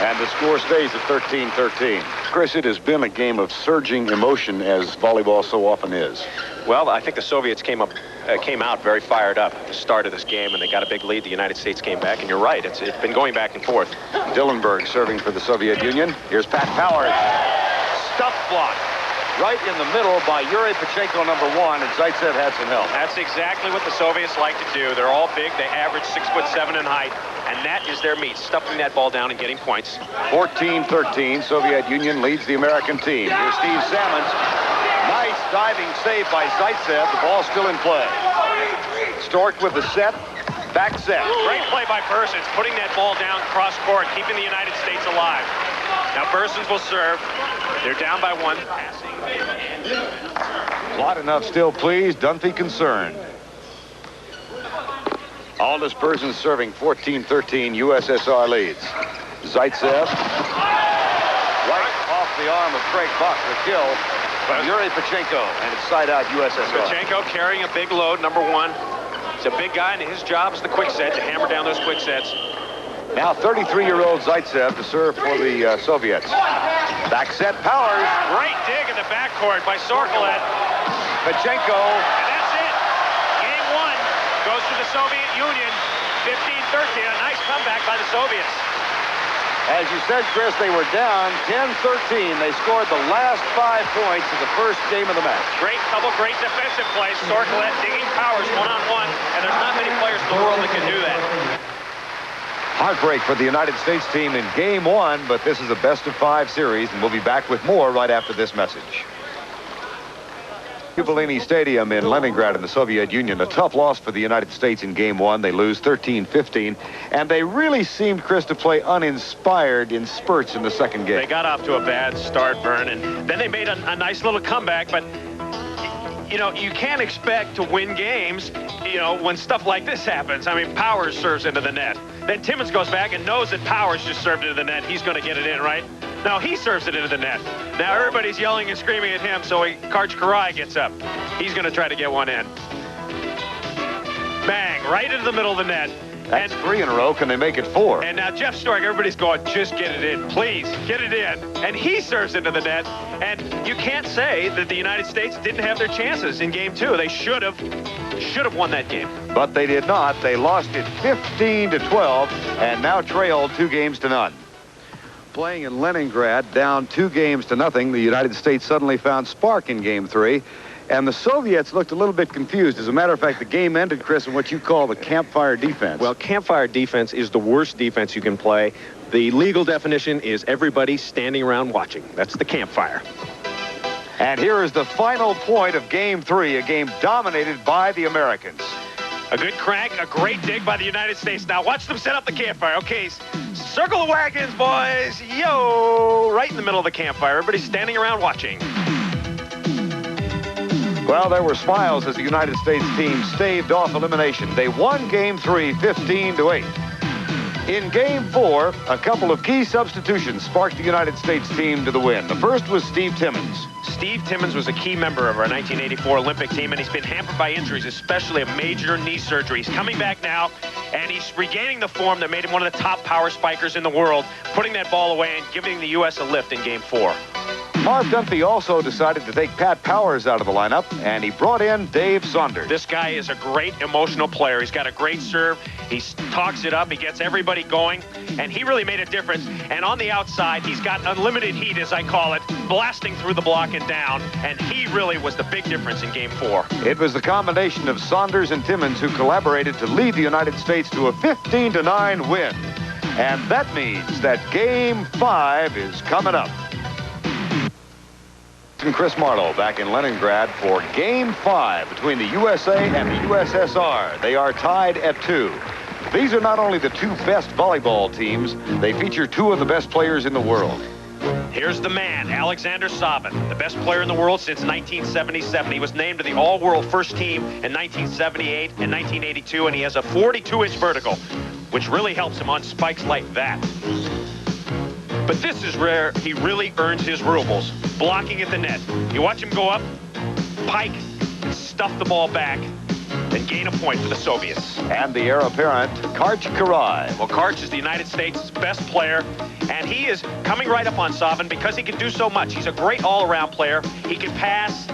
And the score stays at 13-13. Chris, it has been a game of surging emotion, as volleyball so often is. Well, I think the Soviets came out very fired up at the start of this game, and they got a big lead. The United States came back, and you're right, it's been going back and forth. Dillenberg serving for the Soviet Union. Here's Pat Powers. Stuff block. Right in the middle by Yuri Pachenko, number 1, and Zaitsev had some help. That's exactly what the Soviets like to do. They're all big. They average 6'7" in height, and that is their meat, stuffing that ball down and getting points. 14-13, Soviet Union leads the American team. Here's Steve Salmons. Nice diving save by Zaitsev. The ball's still in play. Stork with the set. Back set. Great play by Bersons, putting that ball down cross court, keeping the United States alive. Now Bersons will serve. They're down by 1. Platonov still pleased. Dunphy concerned. Aldous Bersons serving. 14-13. USSR leads. Zaitsev. Right off the arm of Craig Buck. The kill from Yuri Pachenko. And it's side out USSR. Pachenko carrying a big load, number 1. He's a big guy, and his job is the quick set, to hammer down those quick sets. Now 33-year-old Zaitsev to serve for the Soviets. Back set, Powers. Great dig in the backcourt by Sorkolet. Pachenko. And that's it. Game 1 goes to the Soviet Union. 15-13. A nice comeback by the Soviets. As you said, Chris, they were down 10-13. They scored the last 5 points of the first game of the match. Great defensive plays. Sorkolet digging Powers one-on-one, and there's not many players in the world that can do that. Heartbreak for the United States team in Game 1, but this is a best-of-5 series, and we'll be back with more right after this message. Jubileeny Stadium in Leningrad in the Soviet Union. A tough loss for the United States in Game 1. They lose 13-15, and they really seemed, Chris, to play uninspired in spurts in the second game. They got off to a bad start, Vern, and then they made a nice little comeback, but you know, you can't expect to win games, you know, when stuff like this happens. I mean, Powers serves into the net. Then Timmons goes back and knows that Powers just served into the net. He's going to get it in, right? No, he serves it into the net. Now everybody's yelling and screaming at him, so Karch Karai gets up. He's going to try to get one in. Bang, right into the middle of the net. That's 3 in a row. Can they make it 4? And now Jeff Stork, everybody's going, just get it in, please, get it in. And he serves into the net. And you can't say that the United States didn't have their chances in Game 2. They should have won that game. But they did not. They lost it 15-12 and now trailed 2-0. Playing in Leningrad, down 2-0, the United States suddenly found spark in Game 3. And the Soviets looked a little bit confused. As a matter of fact, the game ended, Chris, in what you call the campfire defense. Well, campfire defense is the worst defense you can play. The legal definition is everybody standing around watching. That's the campfire. And here is the final point of Game 3, a game dominated by the Americans. A good crank, a great dig by the United States. Now watch them set up the campfire. Okay, circle the wagons, boys. Yo, right in the middle of the campfire. Everybody's standing around watching. Well, there were smiles as the United States team staved off elimination. They won Game 3, 15-8. In Game 4, a couple of key substitutions sparked the United States team to the win. The first was Steve Timmons. Steve Timmons was a key member of our 1984 Olympic team, and he's been hampered by injuries, especially a major knee surgery. He's coming back now, and he's regaining the form that made him one of the top power spikers in the world, putting that ball away and giving the U.S. a lift in Game 4. Marv Dunphy also decided to take Pat Powers out of the lineup, and he brought in Dave Saunders. This guy is a great emotional player. He's got a great serve. He talks it up. He gets everybody going, and he really made a difference. And on the outside, he's got unlimited heat, as I call it, blasting through the block and down, and he really was the big difference in Game 4. It was the combination of Saunders and Timmons who collaborated to lead the United States to a 15-9 win. And that means that Game 5 is coming up. And Chris Marlowe back in Leningrad for Game 5 between the USA and the USSR. They are tied at 2. These are not only the two best volleyball teams, they feature two of the best players in the world. Here's the man, Alexander Savin, the best player in the world since 1977. He was named to the all-world first team in 1978 and 1982, and he has a 42-inch vertical, which really helps him on spikes like that. But this is where he really earns his rubles, blocking at the net. You watch him go up, pike, and stuff the ball back, and gain a point for the Soviets. And the heir apparent, Karch Karai. Well, Karch is the United States' best player, and he is coming right up on Savin because he can do so much. He's a great all-around player. He can pass,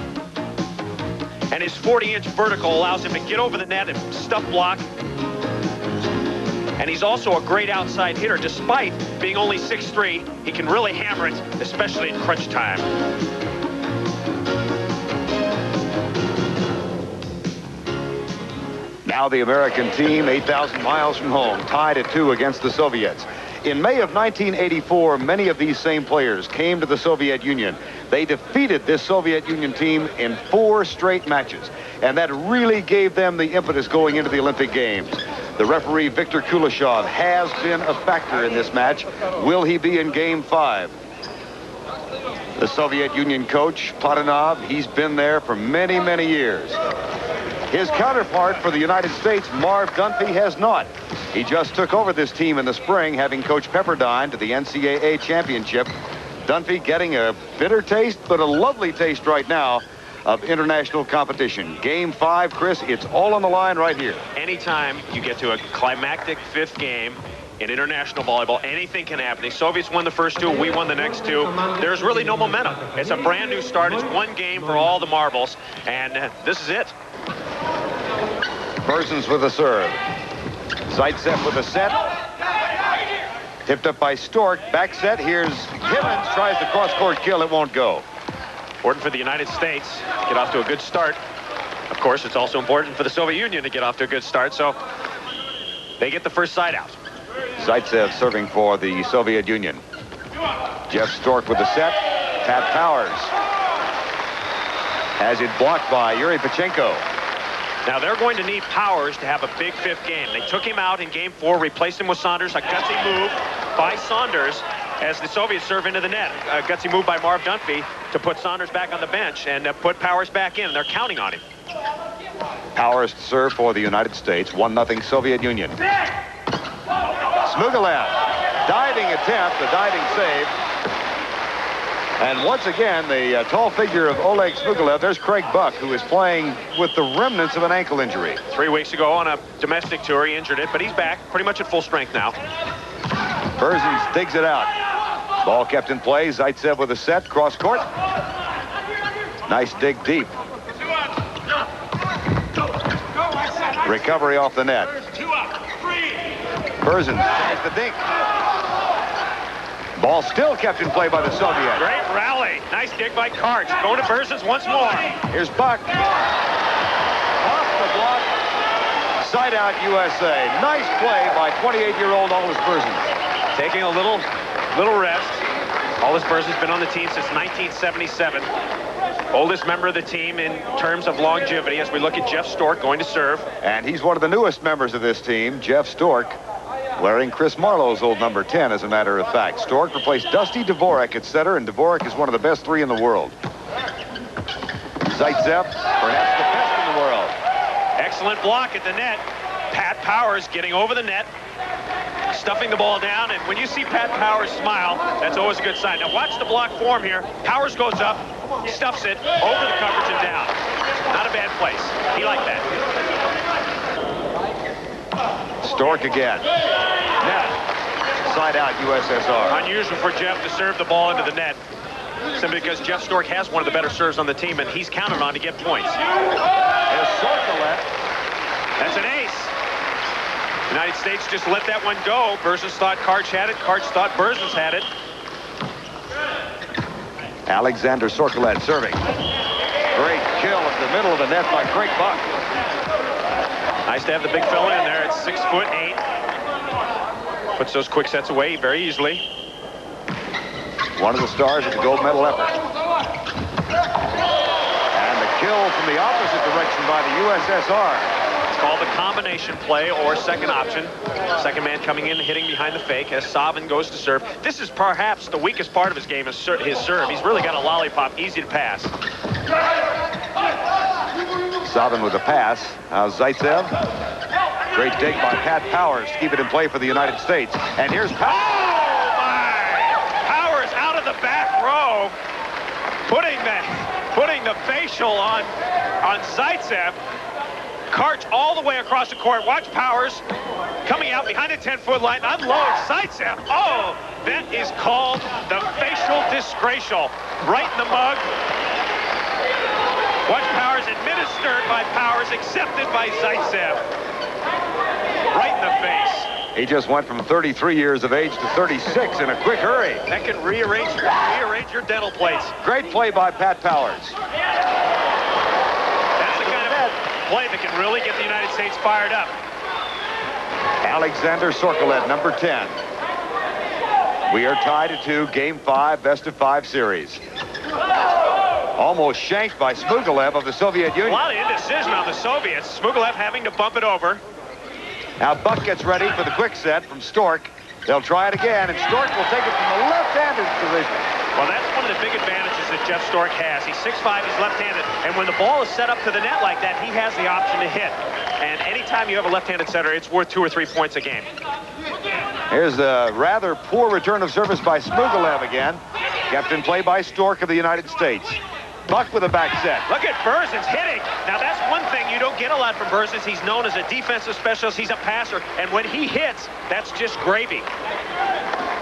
and his 40-inch vertical allows him to get over the net and stuff block. And he's also a great outside hitter. Despite being only 6'3", he can really hammer it, especially in crunch time. Now the American team, 8,000 miles from home, tied at 2 against the Soviets. In May of 1984, many of these same players came to the Soviet Union. They defeated this Soviet Union team in 4 straight matches, and that really gave them the impetus going into the Olympic Games. The referee, Viktor Kuleshov, has been a factor in this match. Will he be in Game 5? The Soviet Union coach, Platonov, he's been there for many, many years. His counterpart for the United States, Marv Dunphy, has not. He just took over this team in the spring, having coached Pepperdine to the NCAA championship. Dunphy getting a bitter taste, but a lovely taste right now of international competition. Game 5, Chris, it's all on the line right here. Anytime you get to a climactic 5th game in international volleyball, anything can happen. The Soviets won the first 2, we won the next 2. There's really no momentum. It's a brand new start. It's one game for all the marbles, and this is it. Berzins with a serve. Zaitsev with a set. Tipped up by Stork. Back set. Here's Timmons. Tries the cross-court kill. It won't go. Important for the United States. Get off to a good start. Of course, it's also important for the Soviet Union to get off to a good start, so they get the first side out. Zaitsev serving for the Soviet Union. Jeff Stork with the set. Pat Powers has it blocked by Yuri Pachenko. Now, they're going to need Powers to have a big 5th game. They took him out in Game 4, replaced him with Saunders. A gutsy move by Saunders as the Soviets serve into the net. A gutsy move by Marv Dunphy to put Saunders back on the bench and put Powers back in. They're counting on him. Powers to serve for the United States. 1-0 Soviet Union. Smugalev, diving attempt, a diving save. And once again, the tall figure of Oleg Smugalev. There's Craig Buck, who is playing with the remnants of an ankle injury. 3 weeks ago on a domestic tour, he injured it, but he's back pretty much at full strength now. Berzins digs it out. Ball kept in play. Zaitsev with a set, cross court. Nice dig deep. Recovery off the net. Berzins tries the dink. Ball still kept in play by the Soviets. Great rally. Nice dig by Karch. Going to Berzins once more. Here's Buck. Off the block. Side out USA. Nice play by 28-year-old Aldis Berzins. Taking a little rest. Aldis Berzins been on the team since 1977. Oldest member of the team in terms of longevity as we look at Jeff Stork going to serve. And he's one of the newest members of this team, Jeff Stork, wearing Chris Marlowe's old number 10, as a matter of fact. Stork replaced Dusty Dvorak at center, and Dvorak is one of the best 3 in the world. Zaitsev, perhaps the best in the world. Excellent block at the net. Pat Powers getting over the net, stuffing the ball down, and when you see Pat Powers smile, that's always a good sign. Now watch the block form here. Powers goes up, stuffs it over the coverage and down. Not a bad place. He liked that. Stork again. Net. Side out USSR. Unusual for Jeff to serve the ball into the net. simply because Jeff Stork has one of the better serves on the team, and he's counted on to get points. There's Sorkolet. That's an ace. United States just let that one go. Berzins thought Karch had it. Karch thought Berzins had it. Alexander Sorkolet serving. Great kill at the middle of the net by Craig Buck. Nice to have the big fella in there at 6'8". Puts those quick sets away very easily. One of the stars of the gold medal effort. And the kill from the opposite direction by the USSR. It's called the combination play or second option. Second man coming in, hitting behind the fake as A.Savina goes to serve. This is perhaps the weakest part of his game, is his serve. He's really got a lollipop, easy to pass. A.Savina with a pass. Now Zaitsev. Great dig by Pat Powers to keep it in play for the United States. And here's Powers. Oh, my! Powers out of the back row, putting the facial on Zaitsev. Karch all the way across the court. Watch Powers coming out behind the 10-foot line. Unloads Zaitsev. Oh, that is called the facial disgracial. Right in the mug. Watch Powers administered by Powers, accepted by Zaitsev. Right in the face. He just went from 33 years of age to 36 in a quick hurry. That can rearrange your dental plates. Great play by Pat Powers. That's the kind of play that can really get the United States fired up. Alexander Sorkolet, number 10. We are tied at 2, Game 5, best-of-5 series. Almost shanked by Smugalev of the Soviet Union. A lot of indecision on the Soviets. Smugalev having to bump it over. Now Buck gets ready for the quick set from Stork. They'll try it again, and Stork will take it from the left-handed position. Well, that's one of the big advantages that Jeff Stork has. He's 6'5", he's left-handed, and when the ball is set up to the net like that, he has the option to hit. And anytime you have a left-handed setter, it's worth 2 or 3 points a game. Here's a rather poor return of service by Smugalev again. Kept in play by Stork of the United States. Buck with a back set. Look at Berzins hitting. Now, that's one thing you don't get a lot from Berzins. He's known as a defensive specialist. He's a passer. And when he hits, that's just gravy.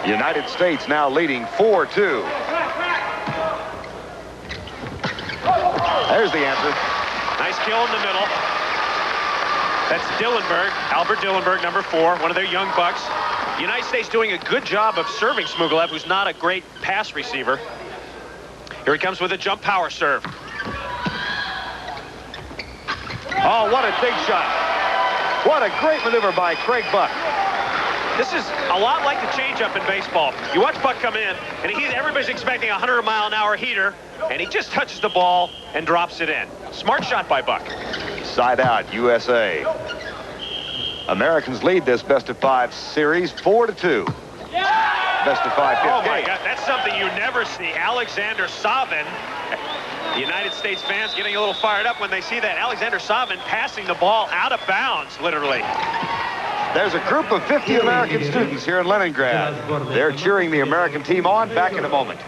United States now leading 4-2. There's the answer. Nice kill in the middle. That's Dillenberg, Albert Dillenberg, number 4, one of their young bucks. The United States doing a good job of serving Smugalev, who's not a great pass receiver. Here he comes with a jump power serve. Oh, what a big shot. What a great maneuver by Craig Buck. This is a lot like the changeup in baseball. You watch Buck come in, and everybody's expecting a 100-mile-an-hour heater, and he just touches the ball and drops it in. Smart shot by Buck. Side out, USA. Americans lead this best-of-5 series 4-2. Best-of-5 Oh, game. my God, that's something you never see. Alexander A.Savina. The United States fans getting a little fired up when they see that. Alexander A.Savina passing the ball out of bounds, literally. There's a group of 50 American students here in Leningrad. They're cheering the American team on. Back in a moment.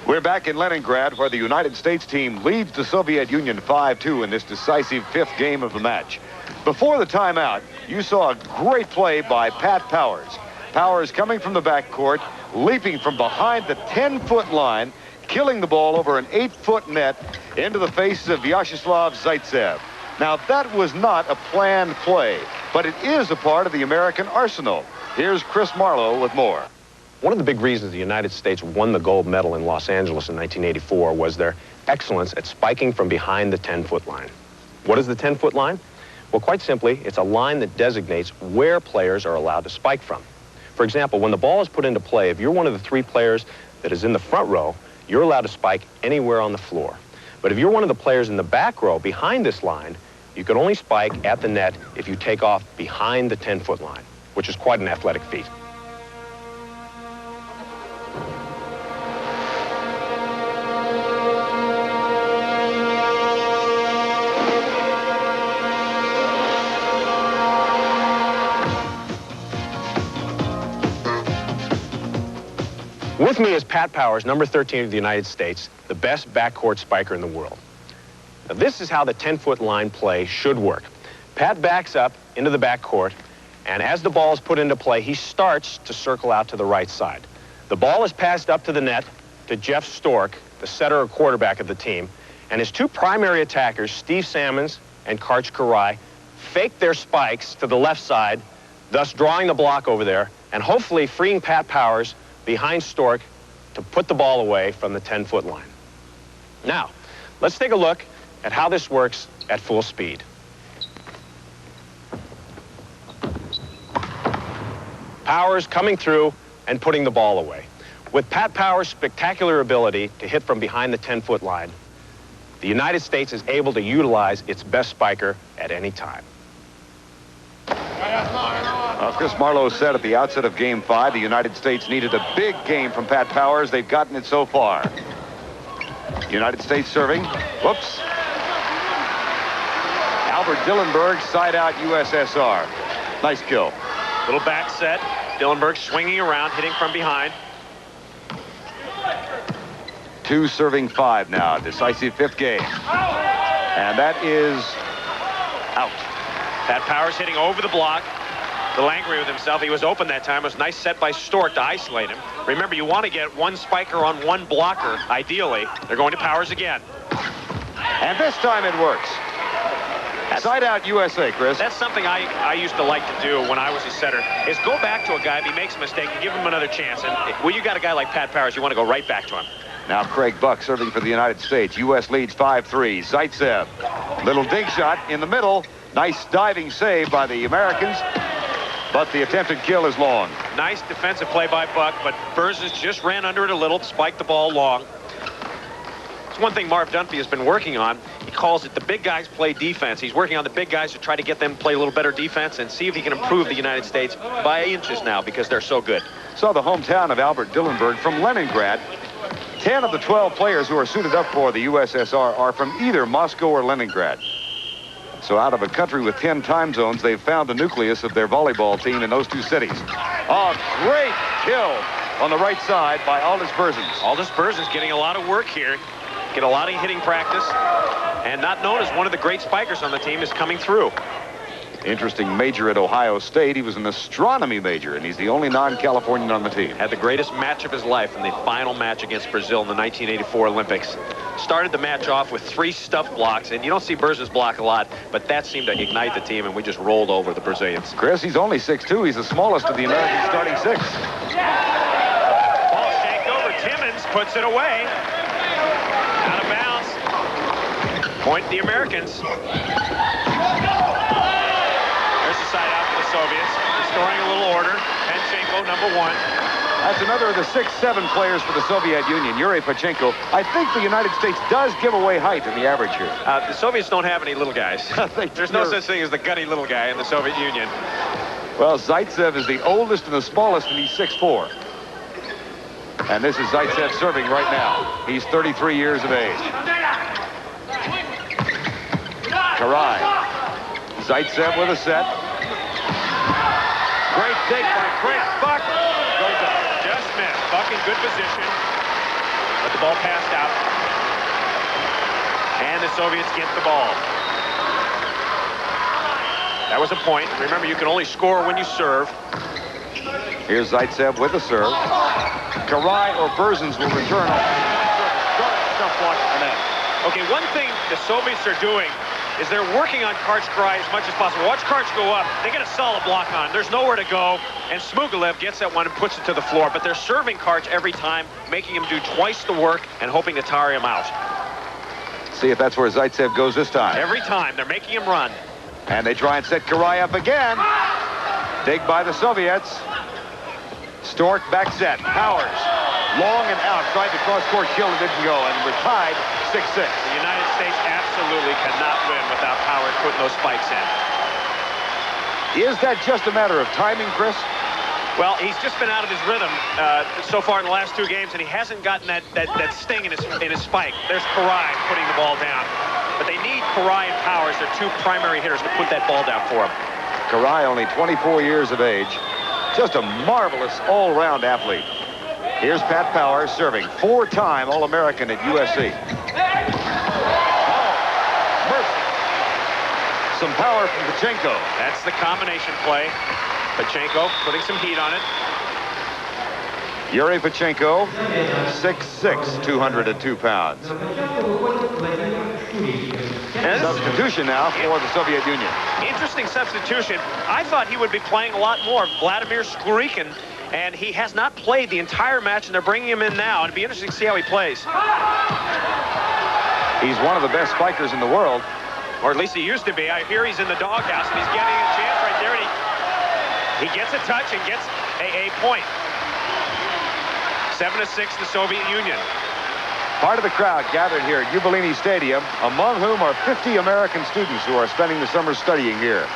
We're back in Leningrad, where the United States team leads the Soviet Union 5-2 in this decisive 5th game of the match. Before the timeout, you saw a great play by Pat Powers. Powers coming from the backcourt, leaping from behind the 10-foot line, killing the ball over an 8-foot net into the faces of Vyacheslav Zaitsev. Now, that was not a planned play, but it is a part of the American arsenal. Here's Chris Marlowe with more. One of the big reasons the United States won the gold medal in Los Angeles in 1984 was their excellence at spiking from behind the 10-foot line. What is the 10-foot line? Well, quite simply, it's a line that designates where players are allowed to spike from. For example, when the ball is put into play, if you're one of the 3 players that is in the front row, you're allowed to spike anywhere on the floor. But if you're one of the players in the back row behind this line, you can only spike at the net if you take off behind the 10-foot line, which is quite an athletic feat. With me is Pat Powers, number 13 of the United States, the best backcourt spiker in the world. Now, this is how the 10-foot line play should work. Pat backs up into the backcourt, and as the ball is put into play, he starts to circle out to the right side. The ball is passed up to the net, to Jeff Stork, the setter or quarterback of the team, and his two primary attackers, Steve Sammons and Karch Karai, fake their spikes to the left side, thus drawing the block over there, and hopefully freeing Pat Powers behind Stork to put the ball away from the 10-foot line. Now, let's take a look at how this works at full speed. Powers coming through and putting the ball away. With Pat Powers' spectacular ability to hit from behind the 10-foot line, the United States is able to utilize its best spiker at any time. Chris Marlowe said at the outset of Game 5, the United States needed a big game from Pat Powers. They've gotten it so far. United States serving. Whoops. Albert Dillenberg, side out USSR. Nice kill. Little back set. Dillenberg swinging around, hitting from behind. 2 serving 5 now. Decisive 5th game. And that is out. Pat Powers hitting over the block. A little angry with himself. He was open that time. It was a nice set by Stork to isolate him. Remember, you want to get one spiker on one blocker, ideally. They're going to Powers again. And this time it works. Side out USA, Chris. That's something I used to like to do when I was a setter, is go back to a guy if he makes a mistake and give him another chance. And when you got a guy like Pat Powers, you want to go right back to him. Now Craig Buck serving for the United States. U.S. leads 5-3. Zaitsev. Little dig shot in the middle. Nice diving save by the Americans. But the attempted kill is long. Nice defensive play by Buck, but Berzins just ran under it a little, spiked the ball long. It's one thing Marv Dunphy has been working on. He calls it the big guys play defense. He's working on the big guys to try to get them to play a little better defense and see if he can improve the United States by inches now because they're so good. So the hometown of Albert Dillenberg from Leningrad. 10 of the 12 players who are suited up for the USSR are from either Moscow or Leningrad. So out of a country with 10 time zones, they've found the nucleus of their volleyball team in those two cities. A great kill on the right side by Aldis Berzins. Aldis Berzins getting a lot of work here, get a lot of hitting practice, and not known as one of the great spikers on the team is coming through. Interesting major at Ohio State. He was an astronomy major, and he's the only non-Californian on the team. Had the greatest match of his life in the final match against Brazil in the 1984 Olympics. Started the match off with 3 stuff blocks, and you don't see Berzins block a lot, but that seemed to ignite the team, and we just rolled over the Brazilians. Chris, he's only 6'2". He's the smallest of the American starting 6. Ball shanked over. Timmons puts it away. Out of bounds. Point the Americans. Side out for the Soviets, restoring a little order. Panchenko, number 1. That's another of the 6-7 players for the Soviet Union, Yuri Panchenko. I think the United States does give away height in the average here. The Soviets don't have any little guys. There's no such thing as the gutty little guy in the Soviet Union. Well, Zaitsev is the oldest and the smallest, and he's 6'4". And this is Zaitsev serving right now. He's 33 years of age. Karai. Zaitsev with a set. Great take by Craig Buck. Goes up. Just missed. Buck in good position. But the ball passed out. And the Soviets get the ball. That was a point. Remember, you can only score when you serve. Here's Zaitsev with a serve. Karai or Berzins will return. Okay, one thing the Soviets are doing is they're working on Karch Karai as much as possible. Watch Karch go up. They get a solid block on. There's nowhere to go. And Smugalev gets that one and puts it to the floor. But they're serving Karch every time, making him do twice the work and hoping to tire him out. See if that's where Zaitsev goes this time. Every time. They're making him run. And they try and set Karai up again. Dig by the Soviets. Stork back set. Powers. Long and out. Tried to cross-court kill and didn't go. And we're tied 6-6. The United States absolutely cannot win without Powers putting those spikes in. Is that just a matter of timing, Chris? Well, he's just been out of his rhythm so far in the last 2 games, and he hasn't gotten that sting in his spike. There's Karai putting the ball down. But they need Karai and Powers, their 2 primary hitters, to put that ball down for him. Karai, only 24 years of age. Just a marvelous all-round athlete. Here's Pat Powers serving. 4-time All-American at USC. Mercy. Some power from Panchenko. That's the combination play. Panchenko putting some heat on it. Yuri Pachenko, 6'6", 202 pounds. Substitution now for the Soviet Union. Interesting substitution. I thought he would be playing a lot more. Vladimir Skurikin, and he has not played the entire match, and they're bringing him in now. It'd be interesting to see how he plays. He's one of the best spikers in the world. Or at least he used to be. I hear he's in the doghouse, and he's getting a chance right there, and he gets a touch and gets a point. 7-6, the Soviet Union. Part of the crowd gathered here at Jubileyny Stadium, among whom are 50 American students who are spending the summer studying here.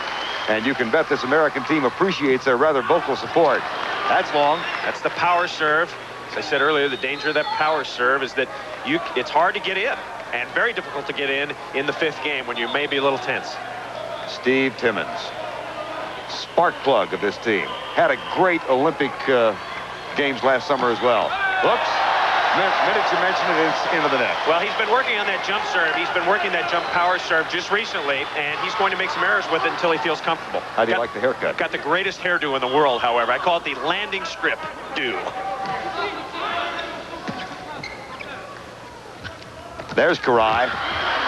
And you can bet this American team appreciates their rather vocal support. That's long. That's the power serve. As I said earlier, the danger of that power serve is that it's hard to get in, and very difficult to get in the fifth game when you may be a little tense. Steve Timmons, spark plug of this team. Had a great Olympic games last summer as well. Whoops. Minute you mentioned it, it's into the net. Well, he's been working on that jump serve. He's been working that jump power serve just recently, and he's going to make some errors with it until he feels comfortable. How do you like the haircut? Got the greatest hairdo in the world, however. I call it the landing strip do. There's Karai,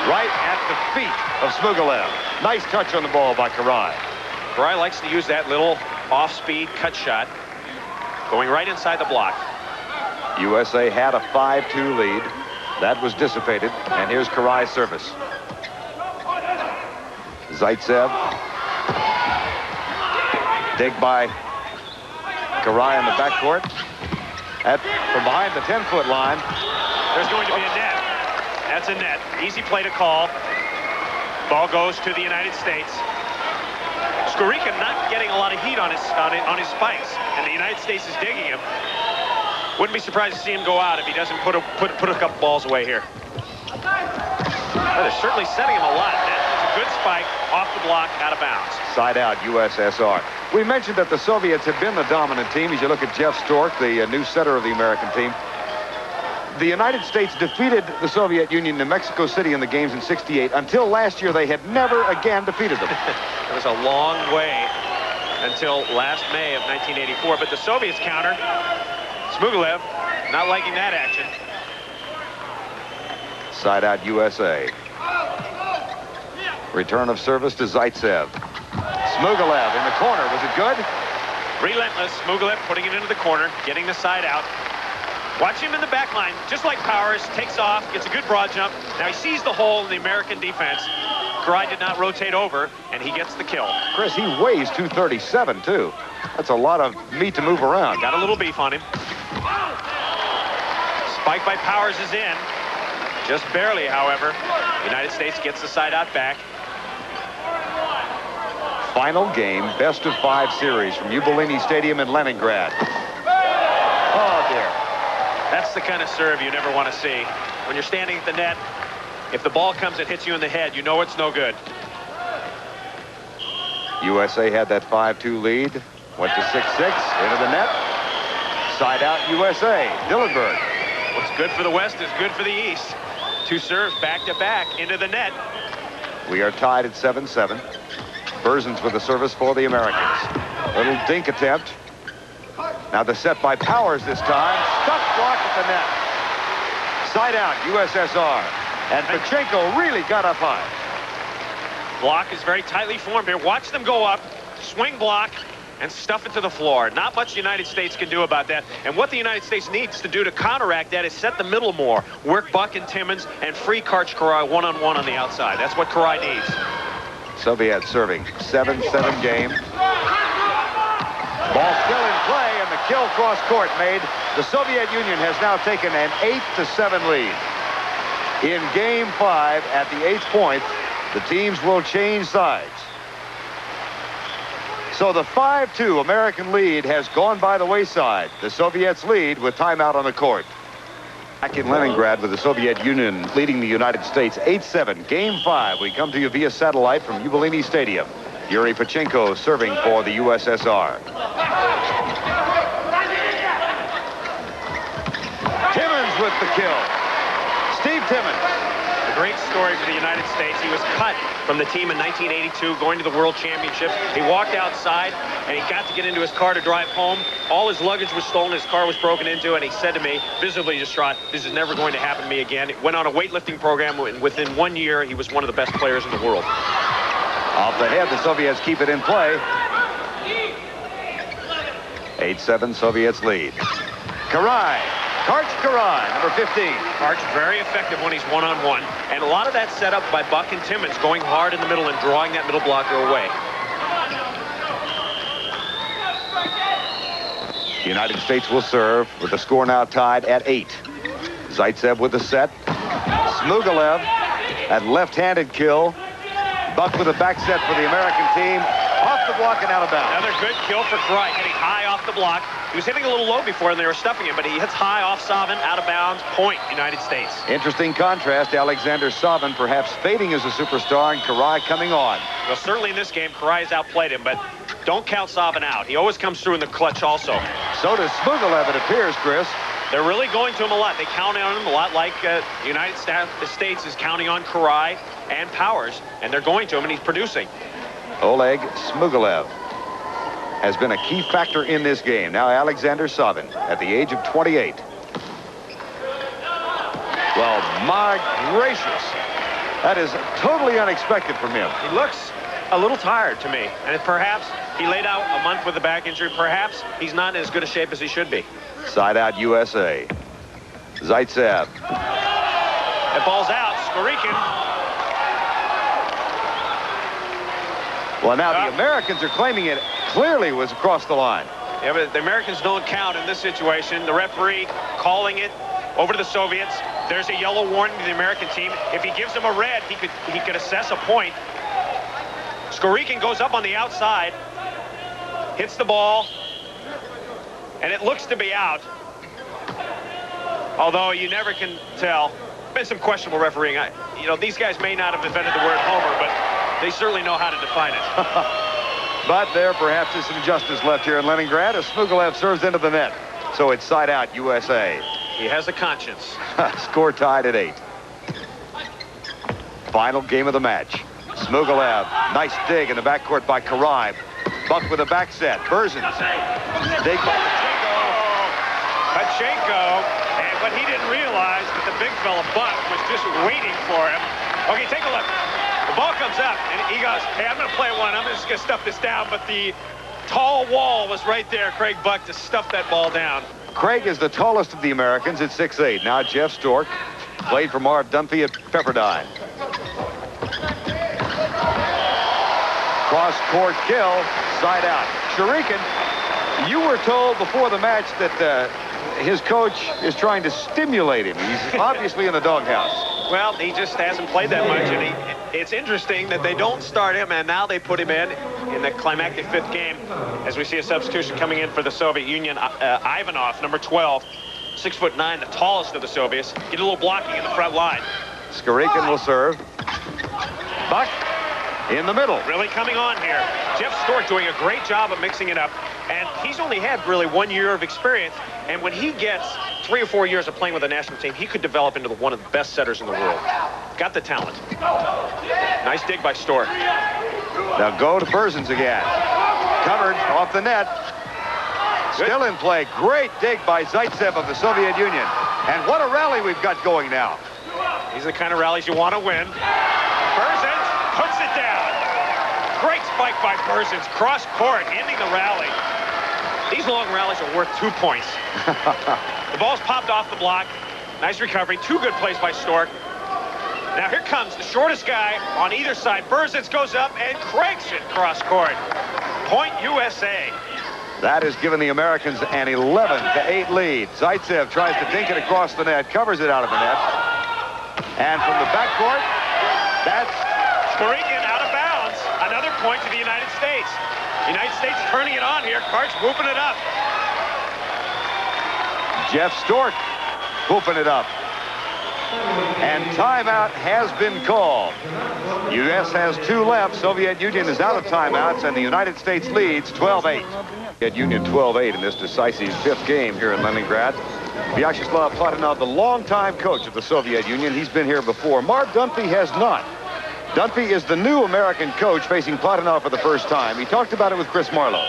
right at the feet of Smugalev. Nice touch on the ball by Karai. Karai likes to use that little off-speed cut shot, going right inside the block. USA had a 5-2 lead. That was dissipated, and here's Karai's service. Zaitsev. Dig by Karai in the backcourt. From behind the 10-foot line. There's going to be a net. That's a net. Easy play to call. Ball goes to the United States. Skurikin not getting a lot of heat on his spikes, and the United States is digging him. Wouldn't be surprised to see him go out if he doesn't put a couple balls away here. Well, they're certainly setting him a lot. That was a good spike off the block, out of bounds. Side out, USSR. We mentioned that the Soviets had been the dominant team. As you look at Jeff Stork, the new setter of the American team. The United States defeated the Soviet Union in Mexico City in the games in '68. Until last year, they had never again defeated them. It was a long way until last May of 1984, but the Soviets countered. Smugalev not liking that action. Side out USA. Return of service to Zaitsev. Smugalev in the corner. Was it good? Relentless. Smugalev putting it into the corner, getting the side out. Watch him in the back line, just like Powers, takes off, gets a good broad jump. Now he sees the hole in the American defense. Karai did not rotate over, and he gets the kill. Chris, he weighs 237, too. That's a lot of meat to move around. Got a little beef on him. Spike by Powers is in. Just barely, however. United States gets the side out back. Final game, best-of-5 series from Jubileyny Stadium in Leningrad. Oh, dear. That's the kind of serve you never want to see. When you're standing at the net, if the ball comes and hits you in the head, you know it's no good. USA had that 5-2 lead. Went to 6-6 into the net. Side out USA. Dillenberg. What's good for the West is good for the East. Two serves back-to-back into the net. We are tied at 7-7. Berzins with the service for the Americans. Little dink attempt. Now the set by Powers this time. Stuck block at the net. Side out, USSR. And Pachenko really got up high. Block is very tightly formed here. Watch them go up, swing block, and stuff it to the floor. Not much the United States can do about that. And what the United States needs to do to counteract that is set the middle more. Work Buck and Timmons and free Karch Karai one-on-one on the outside. That's what Karai needs. Soviet serving. 7-7 game. Ball still in play, and the kill cross court made. The Soviet Union has now taken an 8-7 lead. In game 5, at the 8th point, the teams will change sides. So the 5-2 American lead has gone by the wayside. The Soviets lead with timeout on the court. Back in Leningrad with the Soviet Union leading the United States 8-7. Game 5, we come to you via satellite from Jubileyny Stadium. Yuri Pachenko serving for the USSR. Timmons with the kill. Steve Timmons. A great story for the United States. He was cut from the team in 1982, going to the World Championships. He walked outside, and he got to get into his car to drive home. All his luggage was stolen. His car was broken into, and he said to me, visibly distraught, "This is never going to happen to me again." He went on a weightlifting program, and within 1 year, he was one of the best players in the world. Off the head, the Soviets keep it in play. 8-7, Soviets lead. Karai. Karch Karai, number 15. Karch very effective when he's one-on-one. And a lot of that set up by Buck and Timmons going hard in the middle and drawing that middle blocker away. The United States will serve with the score now tied at 8. Zaitsev with the set. Smugalev at left-handed kill. Buck with a back set for the American team. Off the block and out of bounds. Another good kill for Karai, hitting high off the block. He was hitting a little low before and they were stuffing him, but he hits high off Savin, out of bounds, point, United States. Interesting contrast. Alexander Savin perhaps fading as a superstar and Karai coming on. Well, certainly in this game, Karai has outplayed him, but don't count Savin out. He always comes through in the clutch also. So does Smugalev, it appears, Chris. They're really going to him a lot. They count on him a lot like the United States is counting on Karai and Powers, and they're going to him, and he's producing. Oleg Smugalev has been a key factor in this game. Now Alexander Savin at the age of 28. Well, my gracious. That is totally unexpected from him. He looks a little tired to me. And perhaps he laid out a month with a back injury. Perhaps he's not in as good a shape as he should be. Side out USA. Zaitsev. That ball's out. Skorikin. Well, now the Americans are claiming it clearly was across the line. Yeah, but the Americans don't count in this situation. The referee calling it over to the Soviets. There's a yellow warning to the American team. If he gives them a red, he could assess a point. Skorikin goes up on the outside, hits the ball, and it looks to be out. Although you never can tell. Been some questionable refereeing. These guys may not have invented the word homer, but they certainly know how to define it. But there perhaps is some justice left here in Leningrad as Smugalev serves into the net. So it's side out USA. He has a conscience. Score tied at 8. Final game of the match. Smugalev, nice dig in the backcourt by Karai. Buck with a back set. Berzins. Dig by Pachenko. And what he didn't realize that the big fella Buck was just waiting for him. Okay, take a look. The ball comes up, and he goes, "Hey, I'm going to play one. I'm just going to stuff this down." But the tall wall was right there, Craig Buck, to stuff that ball down. Craig is the tallest of the Americans at 6'8". Now Jeff Stork played for Marv Dunphy at Pepperdine. Cross-court kill, side out. Shuriken, you were told before the match that his coach is trying to stimulate him. He's obviously in the doghouse. Well, he just hasn't played that much, and it's interesting that they don't start him, and now they put him in the climactic 5th game, as we see a substitution coming in for the Soviet Union. Ivanov, number 12, 6'9", the tallest of the Soviets. Get a little blocking in the front line. Skorikin will serve. Buck in the middle. Really coming on here. Jeff Stork doing a great job of mixing it up, and he's only had really 1 year of experience, and when he gets 3 or 4 years of playing with the national team, he could develop into one of the best setters in the world. Got the talent. Nice dig by Stork. Now go to Berzins again. Covered off the net. Still in play. Great dig by Zaitsev of the Soviet Union. And what a rally we've got going now. These are the kind of rallies you want to win. Berzins puts it down. Great spike by Berzins. Cross court, ending the rally. These long rallies are worth 2 points. The ball's popped off the block. Nice recovery. 2 good plays by Stork. Now here comes the shortest guy on either side. Berzins goes up and cranks it cross court. Point USA. That has given the Americans an 11-8 lead. Zaitsev tries to dink it across the net, covers it out of the net. And from the backcourt, that's Skorikin out of bounds. Another point to the United States. United States turning it on here. Karch whooping it up. Jeff Stork whooping it up. And timeout has been called. U.S. has 2 left. Soviet Union is out of timeouts, and the United States leads 12-8. Soviet Union 12-8 in this decisive 5th game here in Leningrad. Vyacheslav Platonov, the longtime coach of the Soviet Union. He's been here before. Marv Dunphy has not. Dunphy is the new American coach facing Platonov for the first time. He talked about it with Chris Marlowe.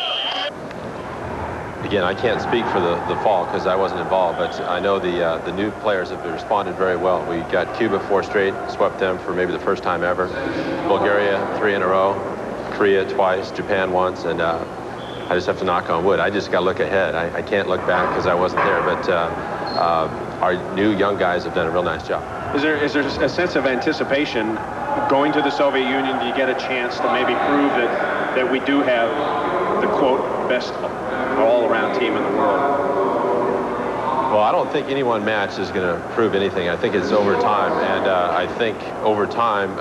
Again, I can't speak for the fall because I wasn't involved, but I know the new players have responded very well. We got Cuba 4 straight, swept them for maybe the first time ever. Bulgaria 3 in a row, Korea twice, Japan once, and I just have to knock on wood. I just got to look ahead. I can't look back because I wasn't there, but our new young guys have done a real nice job. Is there a sense of anticipation going to the Soviet Union? Do you get a chance to maybe prove that we do have the, quote, best all-around team in the world? Well, I don't think any one match is going to prove anything. I think it's over time, and I think over time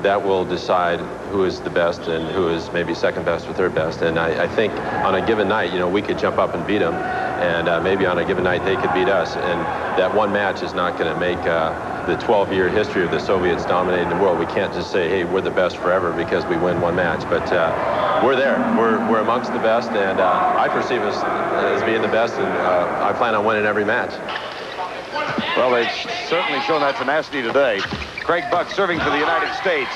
that will decide who is the best and who is maybe second best or third best. And I think on a given night, you know, we could jump up and beat them, and maybe on a given night they could beat us. And that one match is not going to make the 12-year history of the Soviets dominating the world. We can't just say, hey, we're the best forever because we win one match. But we're there. We're amongst the best, and I perceive us as being the best, and I plan on winning every match. Well, they've certainly shown that tenacity today. Craig Buck serving for the United States.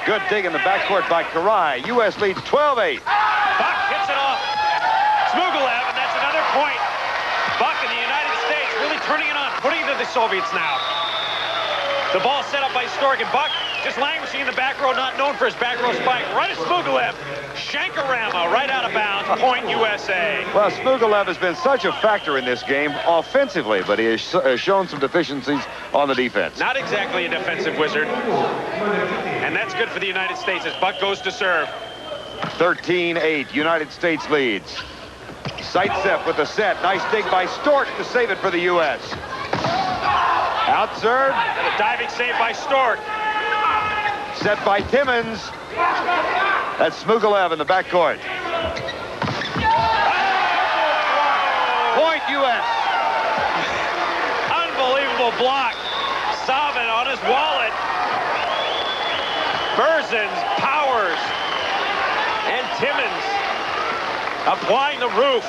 Good dig in the backcourt by Karai. U.S. leads 12-8. Buck hits it off Smugalev, and that's another point. Buck in the United States really turning it on, putting it to the Soviets now. The ball set up by Stork, and Buck just languishing in the back row, not known for his back row spike. Right at Smugalev. Shankarama right out of bounds. Point USA. Well, Smugalev has been such a factor in this game offensively, but he has shown some deficiencies on the defense. Not exactly a defensive wizard. And that's good for the United States as Buck goes to serve. 13-8, United States leads. Zaitsev with the set. Nice dig by Stork to save it for the U.S. Outserved. And a diving save by Stork. Set by Timmons. That's Smugalev in the backcourt. Point U.S. Unbelievable block. Savin on his wallet. Berzins, Powers, and Timmons applying the roof.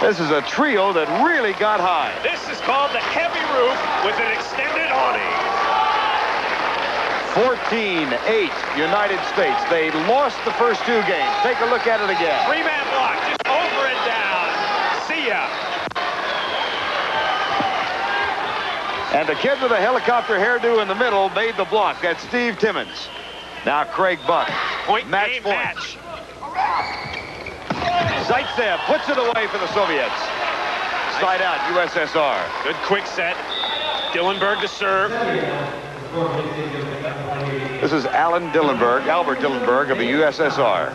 This is a trio that really got high. This is called the heavy roof with an extended awning. 14-8, United States. They lost the first two games. Take a look at it again. Three-man block, just over and down. See ya. And the kid with a helicopter hairdo in the middle made the block. That's Steve Timmons. Now Craig Buck. Point. Match. Zaitsev puts it away for the Soviets. Side out, USSR. Good quick set. Dillenberg to serve. This is Albert Dillenberg of the USSR.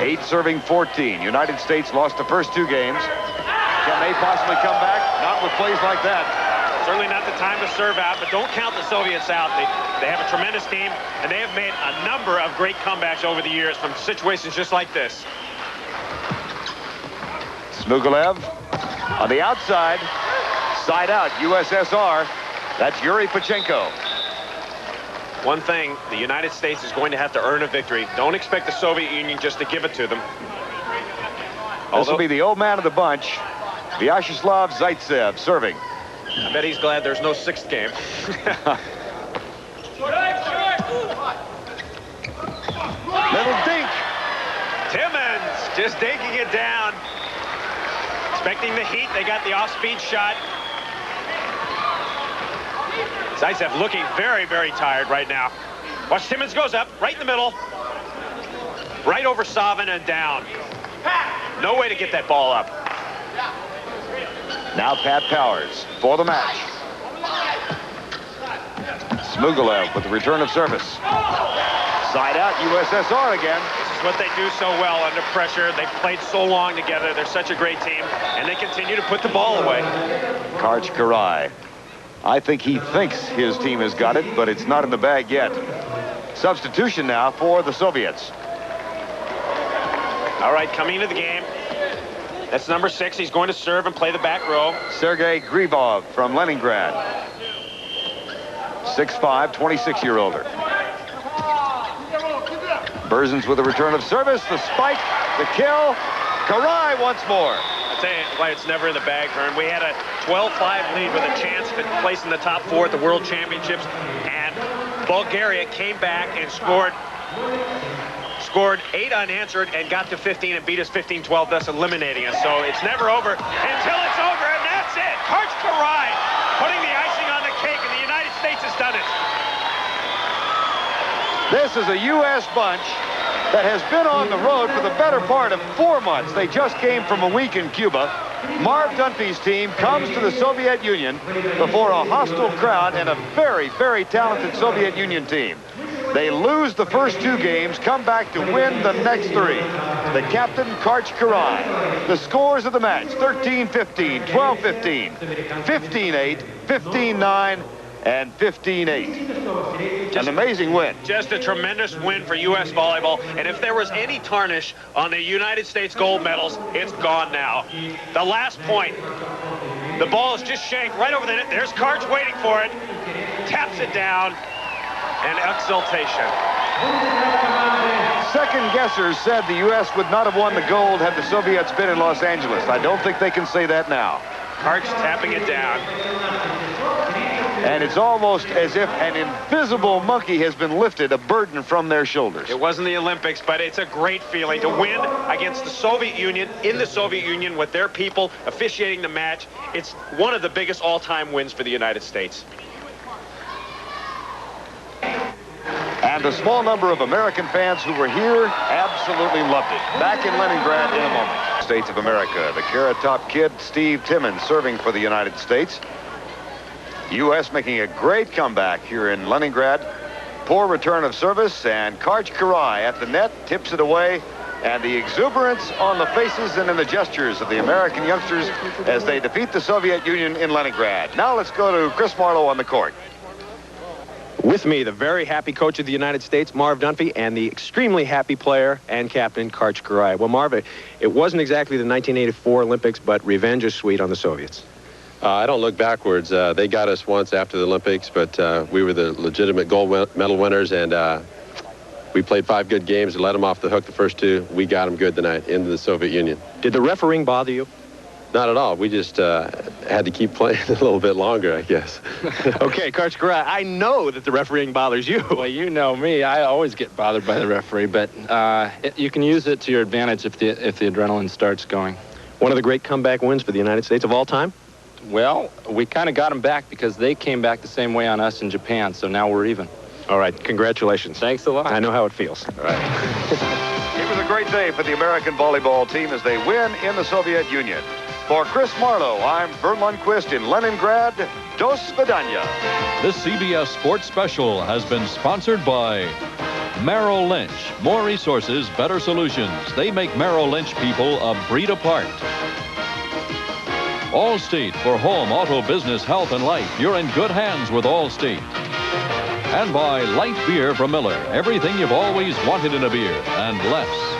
8 serving 14. United States lost the first two games. Can they possibly come back? Not with plays like that. Certainly not the time to serve out, but don't count the Soviets out. They have a tremendous team, and they have made a number of great comebacks over the years from situations just like this. Smugalev on the outside. Side out, USSR. That's Yuri Pachenko. One thing, the United States is going to have to earn a victory. Don't expect the Soviet Union just to give it to them. This will be the old man of the bunch, Vyacheslav Zaitsev, serving. I bet he's glad there's no sixth game. Little dink. Timmons just dinking it down. Expecting the heat, they got the off-speed shot. Zaitsev looking very, very tired right now. Watch, Timmons goes up, right in the middle. Right over Savin and down. No way to get that ball up. Now Pat Powers for the match. Smugalev with the return of service. Side out, USSR again. This is what they do so well under pressure. They've played so long together. They're such a great team, and they continue to put the ball away. Karch Karai. I think he thinks his team has got it, but it's not in the bag yet. Substitution now for the Soviets. All right, coming into the game. That's number 6. He's going to serve and play the back row. Sergei Gribov from Leningrad. 6'5", 26-year-older. Berzins with a return of service. The spike, the kill. Karai once more. A I'll tell you why it's never in the bag, Vern. We had a 12-5 lead with a chance to place in the top 4 at the World Championships, and Bulgaria came back and scored 8 unanswered and got to 15 and beat us 15-12, thus eliminating us. So it's never over until it's over, and that's it. Karch Karai putting the icing on the cake, and the United States has done it. This is a U.S. bunch that has been on the road for the better part of 4 months. They just came from a week in Cuba. Marv Dunphy's team comes to the Soviet Union before a hostile crowd and a very, very talented Soviet Union team. They lose the first 2 games, come back to win the next 3. The captain, Karch Karai. The scores of the match, 13-15, 12-15, 15-8, 15-9, and 15-8. An amazing win. Just a tremendous win for U.S. volleyball. And if there was any tarnish on the United States gold medals, it's gone now. The last point. The ball is just shanked right over the net. There's Karch waiting for it. Taps it down. And exultation. Second guessers said the U.S. would not have won the gold had the Soviets been in Los Angeles. I don't think they can say that now. Karch tapping it down. And it's almost as if an invisible monkey has been lifted, a burden from their shoulders. It wasn't the Olympics, but it's a great feeling to win against the Soviet Union, in the Soviet Union, with their people officiating the match. It's one of the biggest all-time wins for the United States. And a small number of American fans who were here absolutely loved it. Back in Leningrad in a moment. States of America, the Carrot Top kid, Steve Timmons, serving for the United States. U.S. making a great comeback here in Leningrad. Poor return of service, and Karch Karai at the net tips it away. And the exuberance on the faces and in the gestures of the American youngsters as they defeat the Soviet Union in Leningrad. Now let's go to Chris Marlowe on the court. With me, the very happy coach of the United States, Marv Dunphy, and the extremely happy player and captain, Karch Karai. Well, Marv, it wasn't exactly the 1984 Olympics, but revenge is sweet on the Soviets. I don't look backwards. They got us once after the Olympics, but we were the legitimate gold medal winners, and we played 5 good games and let them off the hook the first 2. We got them good tonight into the Soviet Union. Did the refereeing bother you? Not at all. We just had to keep playing a little bit longer, I guess. Okay, Karch Karai, I know that the refereeing bothers you. Well, you know me. I always get bothered by the referee, but you can use it to your advantage if the adrenaline starts going. One of the great comeback wins for the United States of all time? Well, we kind of got them back because they came back the same way on us in Japan, so now we're even. All right, congratulations. Thanks a lot. I know how it feels. All right. It was a great day for the American volleyball team as they win in the Soviet Union. For Chris Marlowe, I'm Vern Lundquist in Leningrad. Do svidaniya. This CBS Sports Special has been sponsored by Merrill Lynch. More resources, better solutions. They make Merrill Lynch people a breed apart. Allstate for home, auto, business, health, and life. You're in good hands with Allstate. And by light beer from Miller. Everything you've always wanted in a beer, and less.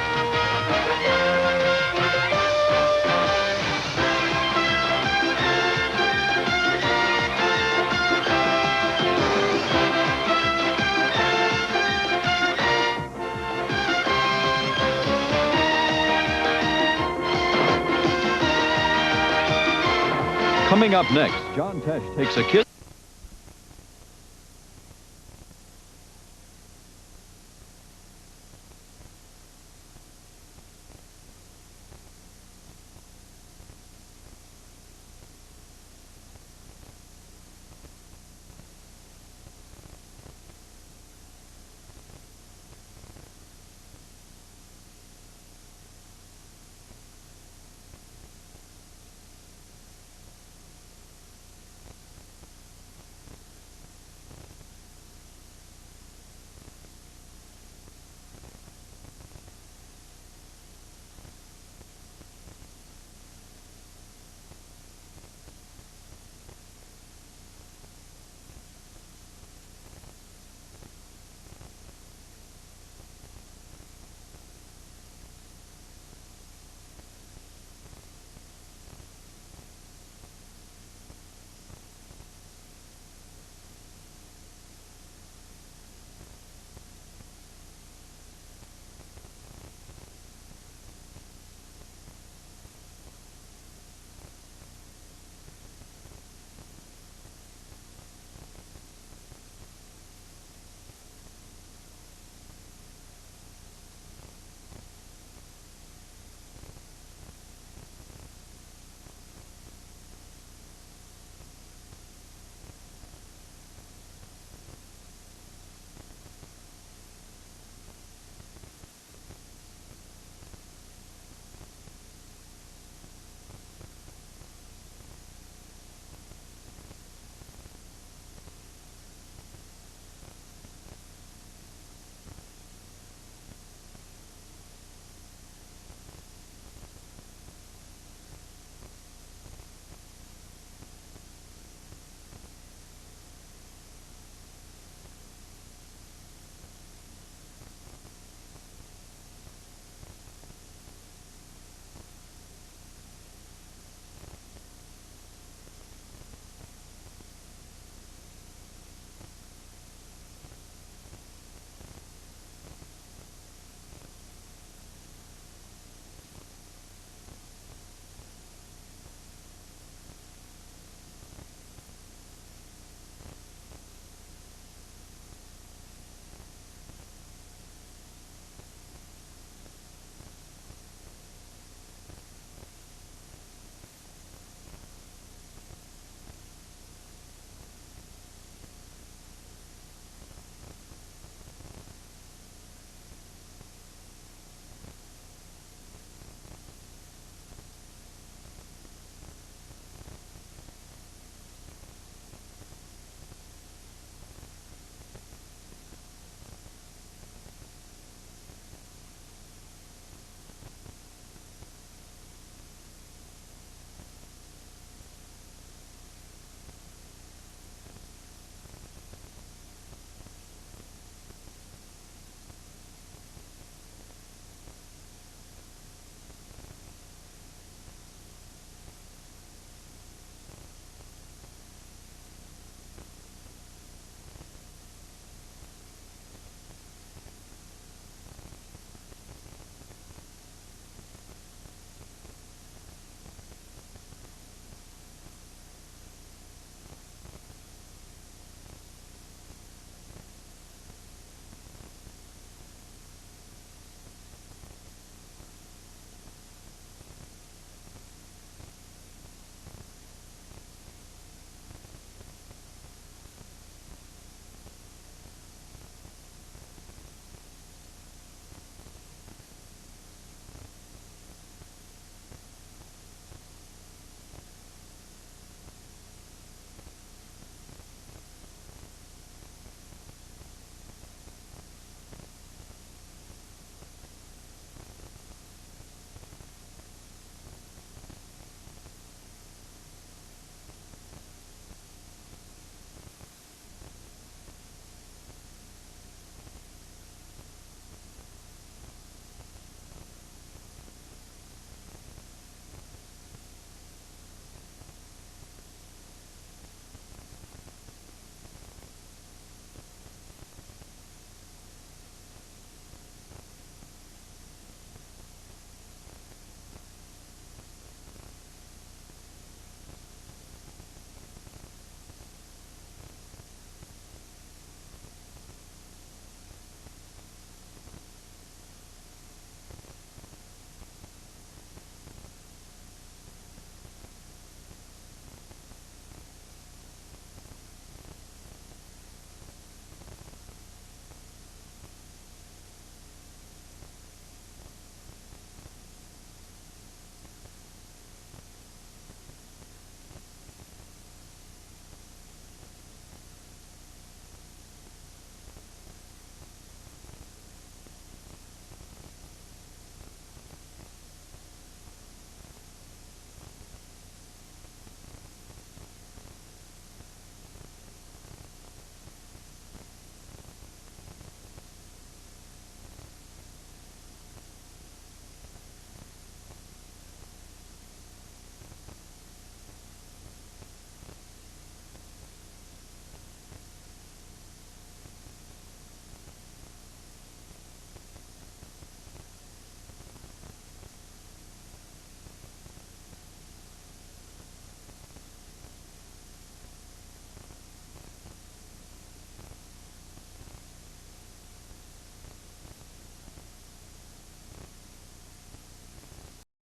Coming up next, John Tesh takes a kid.